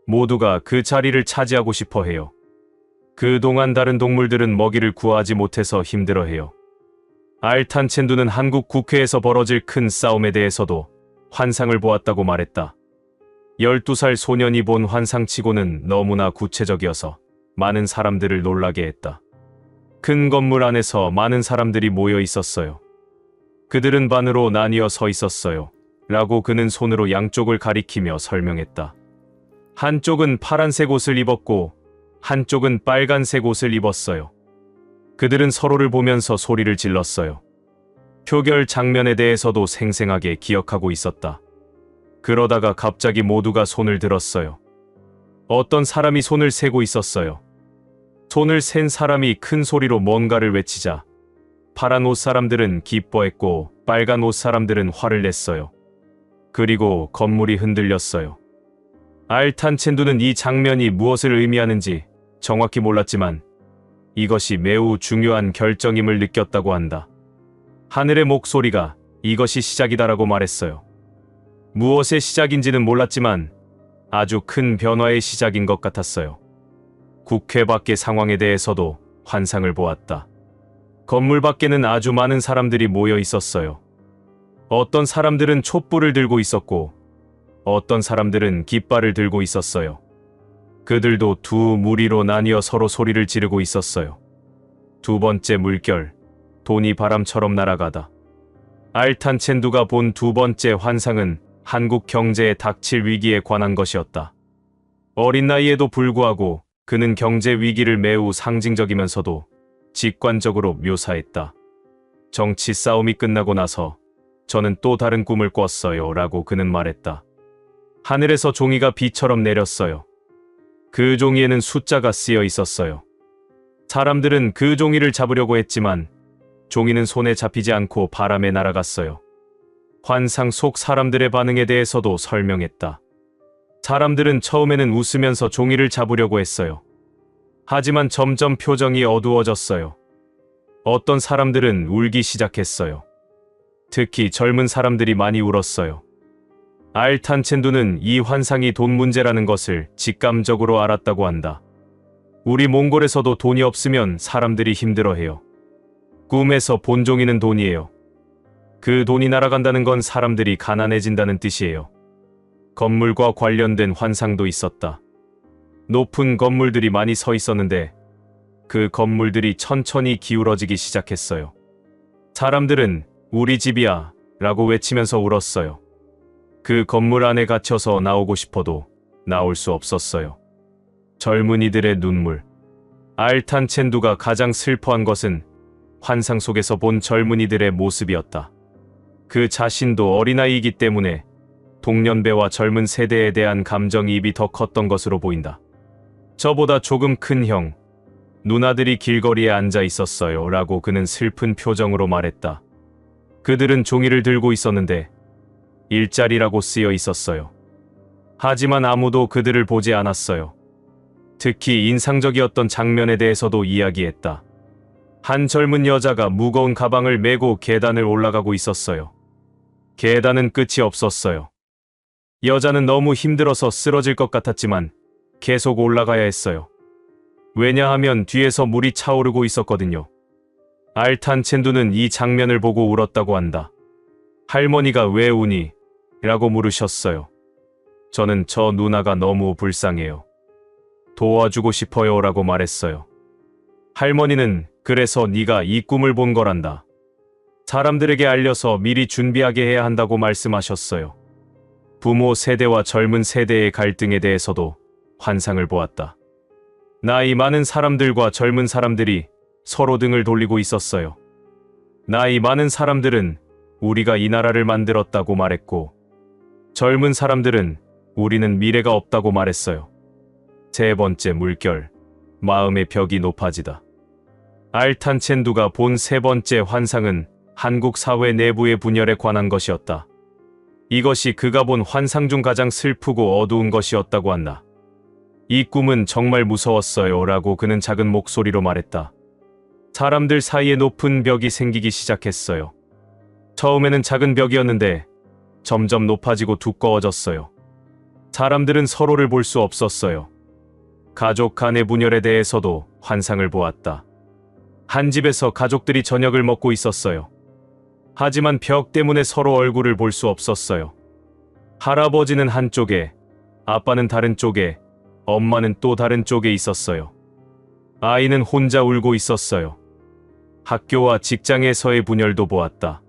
모두가 그 자리를 차지하고 싶어 해요. 그동안 다른 동물들은 먹이를 구하지 못해서 힘들어해요. 알탄첸두는 한국 국회에서 벌어질 큰 싸움에 대해서도 환상을 보았다고 말했다. 12살 소년이 본 환상치고는 너무나 구체적이어서 많은 사람들을 놀라게 했다. 큰 건물 안에서 많은 사람들이 모여 있었어요. 그들은 반으로 나뉘어 서 있었어요. 라고 그는 손으로 양쪽을 가리키며 설명했다. 한쪽은 파란색 옷을 입었고 한쪽은 빨간색 옷을 입었어요. 그들은 서로를 보면서 소리를 질렀어요. 표결 장면에 대해서도 생생하게 기억하고 있었다. 그러다가 갑자기 모두가 손을 들었어요. 어떤 사람이 손을 세고 있었어요. 손을 센 사람이 큰 소리로 뭔가를 외치자 파란 옷 사람들은 기뻐했고 빨간 옷 사람들은 화를 냈어요. 그리고 건물이 흔들렸어요. 알탄첸두는 이 장면이 무엇을 의미하는지 정확히 몰랐지만 이것이 매우 중요한 결정임을 느꼈다고 한다. 하늘의 목소리가 이것이 시작이다라고 말했어요. 무엇의 시작인지는 몰랐지만 아주 큰 변화의 시작인 것 같았어요. 국회 밖의 상황에 대해서도 환상을 보았다. 건물 밖에는 아주 많은 사람들이 모여 있었어요. 어떤 사람들은 촛불을 들고 있었고 어떤 사람들은 깃발을 들고 있었어요. 그들도 두 무리로 나뉘어 서로 소리를 지르고 있었어요. 두 번째 물결, 돈이 바람처럼 날아가다. 알탄첸두가 본 두 번째 환상은 한국 경제에 닥칠 위기에 관한 것이었다. 어린 나이에도 불구하고 그는 경제 위기를 매우 상징적이면서도 직관적으로 묘사했다. 정치 싸움이 끝나고 나서 저는 또 다른 꿈을 꿨어요 라고 그는 말했다. 하늘에서 종이가 비처럼 내렸어요. 그 종이에는 숫자가 쓰여 있었어요. 사람들은 그 종이를 잡으려고 했지만 종이는 손에 잡히지 않고 바람에 날아갔어요. 환상 속 사람들의 반응에 대해서도 설명했다. 사람들은 처음에는 웃으면서 종이를 잡으려고 했어요. 하지만 점점 표정이 어두워졌어요. 어떤 사람들은 울기 시작했어요. 특히 젊은 사람들이 많이 울었어요. 알탄첸두는 이 환상이 돈 문제라는 것을 직감적으로 알았다고 한다. 우리 몽골에서도 돈이 없으면 사람들이 힘들어해요. 꿈에서 본 종이는 돈이에요. 그 돈이 날아간다는 건 사람들이 가난해진다는 뜻이에요. 건물과 관련된 환상도 있었다. 높은 건물들이 많이 서 있었는데 그 건물들이 천천히 기울어지기 시작했어요. 사람들은 우리 집이야 라고 외치면서 울었어요. 그 건물 안에 갇혀서 나오고 싶어도 나올 수 없었어요. 젊은이들의 눈물. 알탄첸두가 가장 슬퍼한 것은 환상 속에서 본 젊은이들의 모습이었다. 그 자신도 어린아이이기 때문에 동년배와 젊은 세대에 대한 감정이입이 더 컸던 것으로 보인다. 저보다 조금 큰 형, 누나들이 길거리에 앉아 있었어요 라고 그는 슬픈 표정으로 말했다. 그들은 종이를 들고 있었는데 일자리라고 쓰여 있었어요. 하지만 아무도 그들을 보지 않았어요. 특히 인상적이었던 장면에 대해서도 이야기했다. 한 젊은 여자가 무거운 가방을 메고 계단을 올라가고 있었어요. 계단은 끝이 없었어요. 여자는 너무 힘들어서 쓰러질 것 같았지만 계속 올라가야 했어요. 왜냐하면 뒤에서 물이 차오르고 있었거든요. 알탄첸두는 이 장면을 보고 울었다고 한다. 할머니가 왜 우니? 라고 물으셨어요. 저는 저 누나가 너무 불쌍해요. 도와주고 싶어요 라고 말했어요. 할머니는 그래서 네가 이 꿈을 본 거란다. 사람들에게 알려서 미리 준비하게 해야 한다고 말씀하셨어요. 부모 세대와 젊은 세대의 갈등에 대해서도 환상을 보았다. 나이 많은 사람들과 젊은 사람들이 서로 등을 돌리고 있었어요. 나이 많은 사람들은 우리가 이 나라를 만들었다고 말했고, 젊은 사람들은 우리는 미래가 없다고 말했어요. 세 번째 물결, 마음의 벽이 높아지다. 알탄첸두가 본 세 번째 환상은 한국 사회 내부의 분열에 관한 것이었다. 이것이 그가 본 환상 중 가장 슬프고 어두운 것이었다고 한다. 이 꿈은 정말 무서웠어요 라고 그는 작은 목소리로 말했다. 사람들 사이에 높은 벽이 생기기 시작했어요. 처음에는 작은 벽이었는데 점점 높아지고 두꺼워졌어요. 사람들은 서로를 볼 수 없었어요. 가족 간의 분열에 대해서도 환상을 보았다. 한 집에서 가족들이 저녁을 먹고 있었어요. 하지만 벽 때문에 서로 얼굴을 볼 수 없었어요. 할아버지는 한쪽에, 아빠는 다른 쪽에, 엄마는 또 다른 쪽에 있었어요. 아이는 혼자 울고 있었어요. 학교와 직장에서의 분열도 보았다.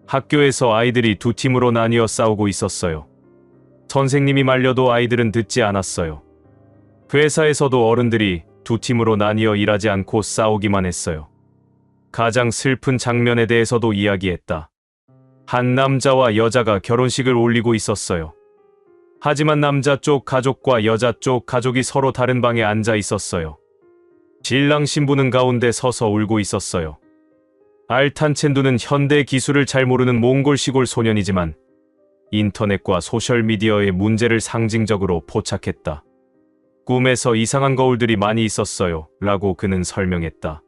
학교에서 아이들이 두 팀으로 나뉘어 싸우고 있었어요. 선생님이 말려도 아이들은 듣지 않았어요. 회사에서도 어른들이 두 팀으로 나뉘어 일하지 않고 싸우기만 했어요. 가장 슬픈 장면에 대해서도 이야기했다. 한 남자와 여자가 결혼식을 올리고 있었어요. 하지만 남자 쪽 가족과 여자 쪽 가족이 서로 다른 방에 앉아 있었어요. 신랑 신부는 가운데 서서 울고 있었어요. 알탄첸두는 현대 기술을 잘 모르는 몽골 시골 소년이지만 인터넷과 소셜미디어의 문제를 상징적으로 포착했다. 꿈에서 이상한 거울들이 많이 있었어요 라고 그는 설명했다.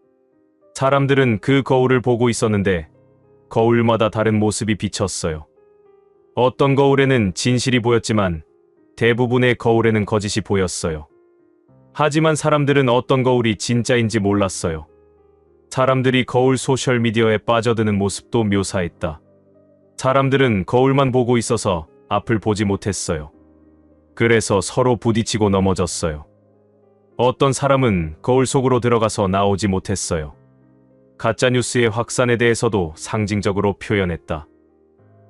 사람들은 그 거울을 보고 있었는데 거울마다 다른 모습이 비쳤어요. 어떤 거울에는 진실이 보였지만 대부분의 거울에는 거짓이 보였어요. 하지만 사람들은 어떤 거울이 진짜인지 몰랐어요. 사람들이 거울 소셜미디어에 빠져드는 모습도 묘사했다. 사람들은 거울만 보고 있어서 앞을 보지 못했어요. 그래서 서로 부딪히고 넘어졌어요. 어떤 사람은 거울 속으로 들어가서 나오지 못했어요. 가짜뉴스의 확산에 대해서도 상징적으로 표현했다.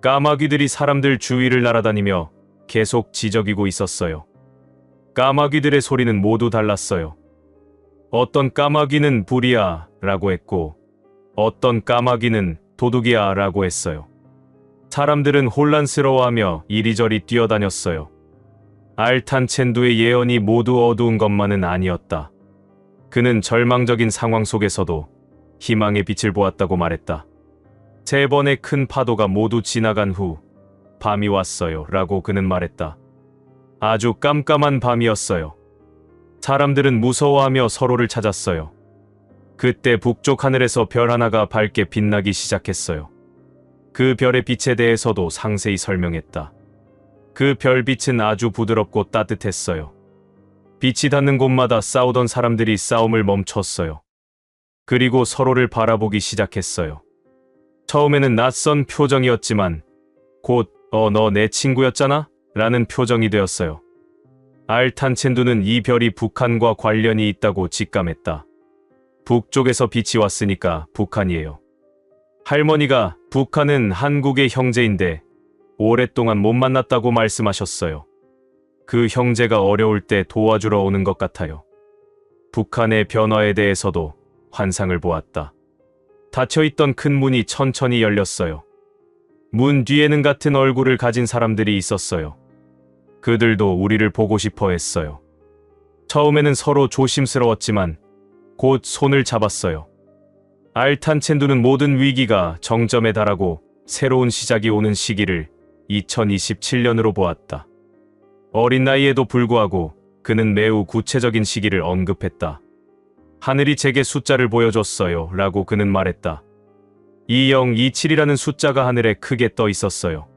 까마귀들이 사람들 주위를 날아다니며 계속 지저귀고 있었어요. 까마귀들의 소리는 모두 달랐어요. 어떤 까마귀는 불이야 라고 했고 어떤 까마귀는 도둑이야 라고 했어요. 사람들은 혼란스러워하며 이리저리 뛰어다녔어요. 알탄첸두의 예언이 모두 어두운 것만은 아니었다. 그는 절망적인 상황 속에서도 희망의 빛을 보았다고 말했다. 세 번의 큰 파도가 모두 지나간 후 밤이 왔어요 라고 그는 말했다. 아주 깜깜한 밤이었어요. 사람들은 무서워하며 서로를 찾았어요. 그때 북쪽 하늘에서 별 하나가 밝게 빛나기 시작했어요. 그 별의 빛에 대해서도 상세히 설명했다. 그 별빛은 아주 부드럽고 따뜻했어요. 빛이 닿는 곳마다 싸우던 사람들이 싸움을 멈췄어요. 그리고 서로를 바라보기 시작했어요. 처음에는 낯선 표정이었지만 곧 너 내 친구였잖아? 라는 표정이 되었어요. 알탄첸두는 이 별이 북한과 관련이 있다고 직감했다. 북쪽에서 빛이 왔으니까 북한이에요. 할머니가 북한은 한국의 형제인데 오랫동안 못 만났다고 말씀하셨어요. 그 형제가 어려울 때 도와주러 오는 것 같아요. 북한의 변화에 대해서도 환상을 보았다. 닫혀있던 큰 문이 천천히 열렸어요. 문 뒤에는 같은 얼굴을 가진 사람들이 있었어요. 그들도 우리를 보고 싶어 했어요. 처음에는 서로 조심스러웠지만 곧 손을 잡았어요. 알탄첸두는 모든 위기가 정점에 달하고 새로운 시작이 오는 시기를 2027년으로 보았다. 어린 나이에도 불구하고 그는 매우 구체적인 시기를 언급했다. 하늘이 제게 숫자를 보여줬어요 라고 그는 말했다. 2027이라는 숫자가 하늘에 크게 떠 있었어요.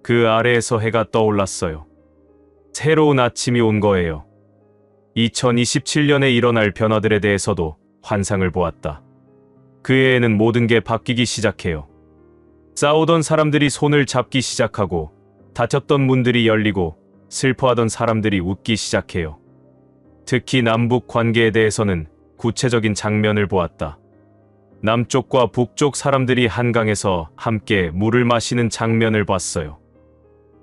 그 아래에서 해가 떠올랐어요. 새로운 아침이 온 거예요. 2027년에 일어날 변화들에 대해서도 환상을 보았다. 그 해에는 모든 게 바뀌기 시작해요. 싸우던 사람들이 손을 잡기 시작하고 닫혔던 문들이 열리고 슬퍼하던 사람들이 웃기 시작해요. 특히 남북 관계에 대해서는 구체적인 장면을 보았다. 남쪽과 북쪽 사람들이 한강에서 함께 물을 마시는 장면을 봤어요.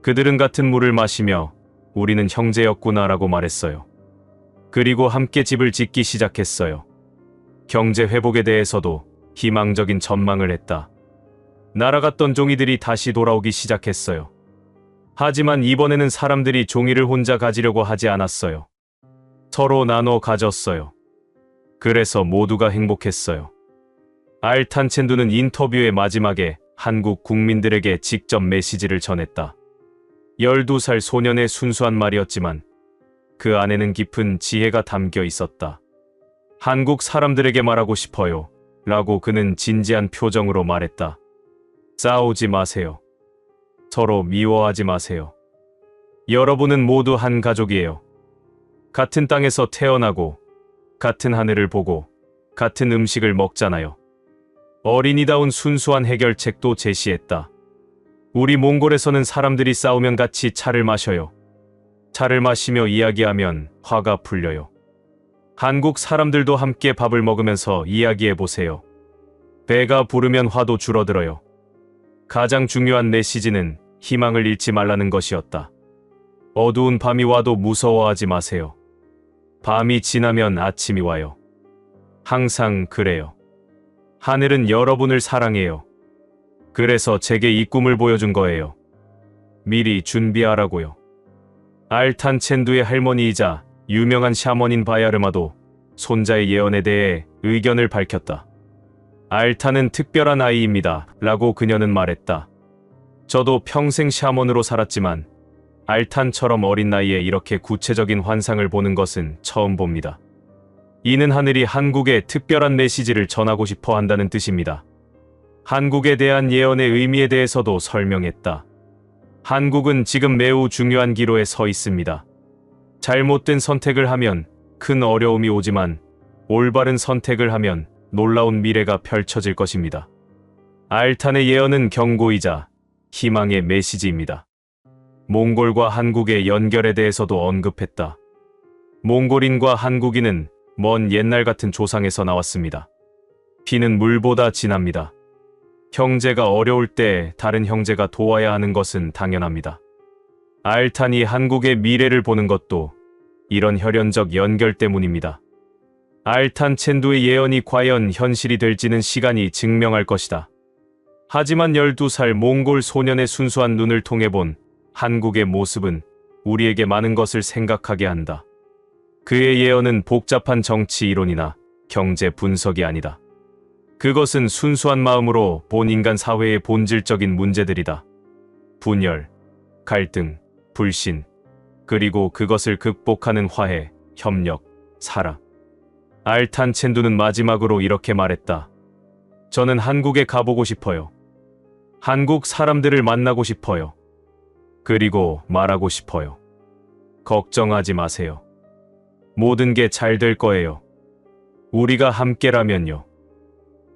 그들은 같은 물을 마시며 우리는 형제였구나라고 말했어요. 그리고 함께 집을 짓기 시작했어요. 경제 회복에 대해서도 희망적인 전망을 했다. 날아갔던 종이들이 다시 돌아오기 시작했어요. 하지만 이번에는 사람들이 종이를 혼자 가지려고 하지 않았어요. 서로 나눠 가졌어요. 그래서 모두가 행복했어요. 알탄첸두는 인터뷰의 마지막에 한국 국민들에게 직접 메시지를 전했다. 12살 소년의 순수한 말이었지만 그 안에는 깊은 지혜가 담겨 있었다. 한국 사람들에게 말하고 싶어요. 라고 그는 진지한 표정으로 말했다. 싸우지 마세요. 서로 미워하지 마세요. 여러분은 모두 한 가족이에요. 같은 땅에서 태어나고 같은 하늘을 보고 같은 음식을 먹잖아요. 어린이다운 순수한 해결책도 제시했다. 우리 몽골에서는 사람들이 싸우면 같이 차를 마셔요. 차를 마시며 이야기하면 화가 풀려요. 한국 사람들도 함께 밥을 먹으면서 이야기해 보세요. 배가 부르면 화도 줄어들어요. 가장 중요한 메시지는 희망을 잃지 말라는 것이었다. 어두운 밤이 와도 무서워하지 마세요. 밤이 지나면 아침이 와요. 항상 그래요. 하늘은 여러분을 사랑해요. 그래서 제게 이 꿈을 보여준 거예요. 미리 준비하라고요. 알탄첸두의 할머니이자 유명한 샤머닌 바야르마도 손자의 예언에 대해 의견을 밝혔다. 알탄은 특별한 아이입니다. 라고 그녀는 말했다. 저도 평생 샤먼으로 살았지만 알탄처럼 어린 나이에 이렇게 구체적인 환상을 보는 것은 처음 봅니다. 이는 하늘이 한국에 특별한 메시지를 전하고 싶어 한다는 뜻입니다. 한국에 대한 예언의 의미에 대해서도 설명했다. 한국은 지금 매우 중요한 기로에 서 있습니다. 잘못된 선택을 하면 큰 어려움이 오지만 올바른 선택을 하면 놀라운 미래가 펼쳐질 것입니다. 알탄의 예언은 경고이자 희망의 메시지입니다. 몽골과 한국의 연결에 대해서도 언급했다. 몽골인과 한국인은 먼 옛날 같은 조상에서 나왔습니다. 피는 물보다 진합니다. 형제가 어려울 때 다른 형제가 도와야 하는 것은 당연합니다. 알탄이 한국의 미래를 보는 것도 이런 혈연적 연결 때문입니다. 알탄첸두의 예언이 과연 현실이 될지는 시간이 증명할 것이다. 하지만 12살 몽골 소년의 순수한 눈을 통해 본 한국의 모습은 우리에게 많은 것을 생각하게 한다. 그의 예언은 복잡한 정치 이론이나 경제 분석이 아니다. 그것은 순수한 마음으로 본 인간 사회의 본질적인 문제들이다. 분열, 갈등, 불신, 그리고 그것을 극복하는 화해, 협력, 사랑. 알탄첸두는 마지막으로 이렇게 말했다. 저는 한국에 가보고 싶어요. 한국 사람들을 만나고 싶어요. 그리고 말하고 싶어요. 걱정하지 마세요. 모든 게 잘 될 거예요. 우리가 함께라면요.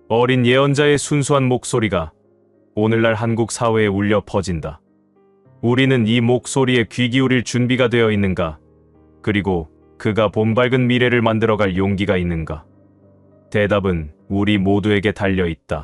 어린 예언자의 순수한 목소리가 오늘날 한국 사회에 울려 퍼진다. 우리는 이 목소리에 귀 기울일 준비가 되어 있는가? 그리고 그가 봄밝은 미래를 만들어갈 용기가 있는가? 대답은 우리 모두에게 달려 있다.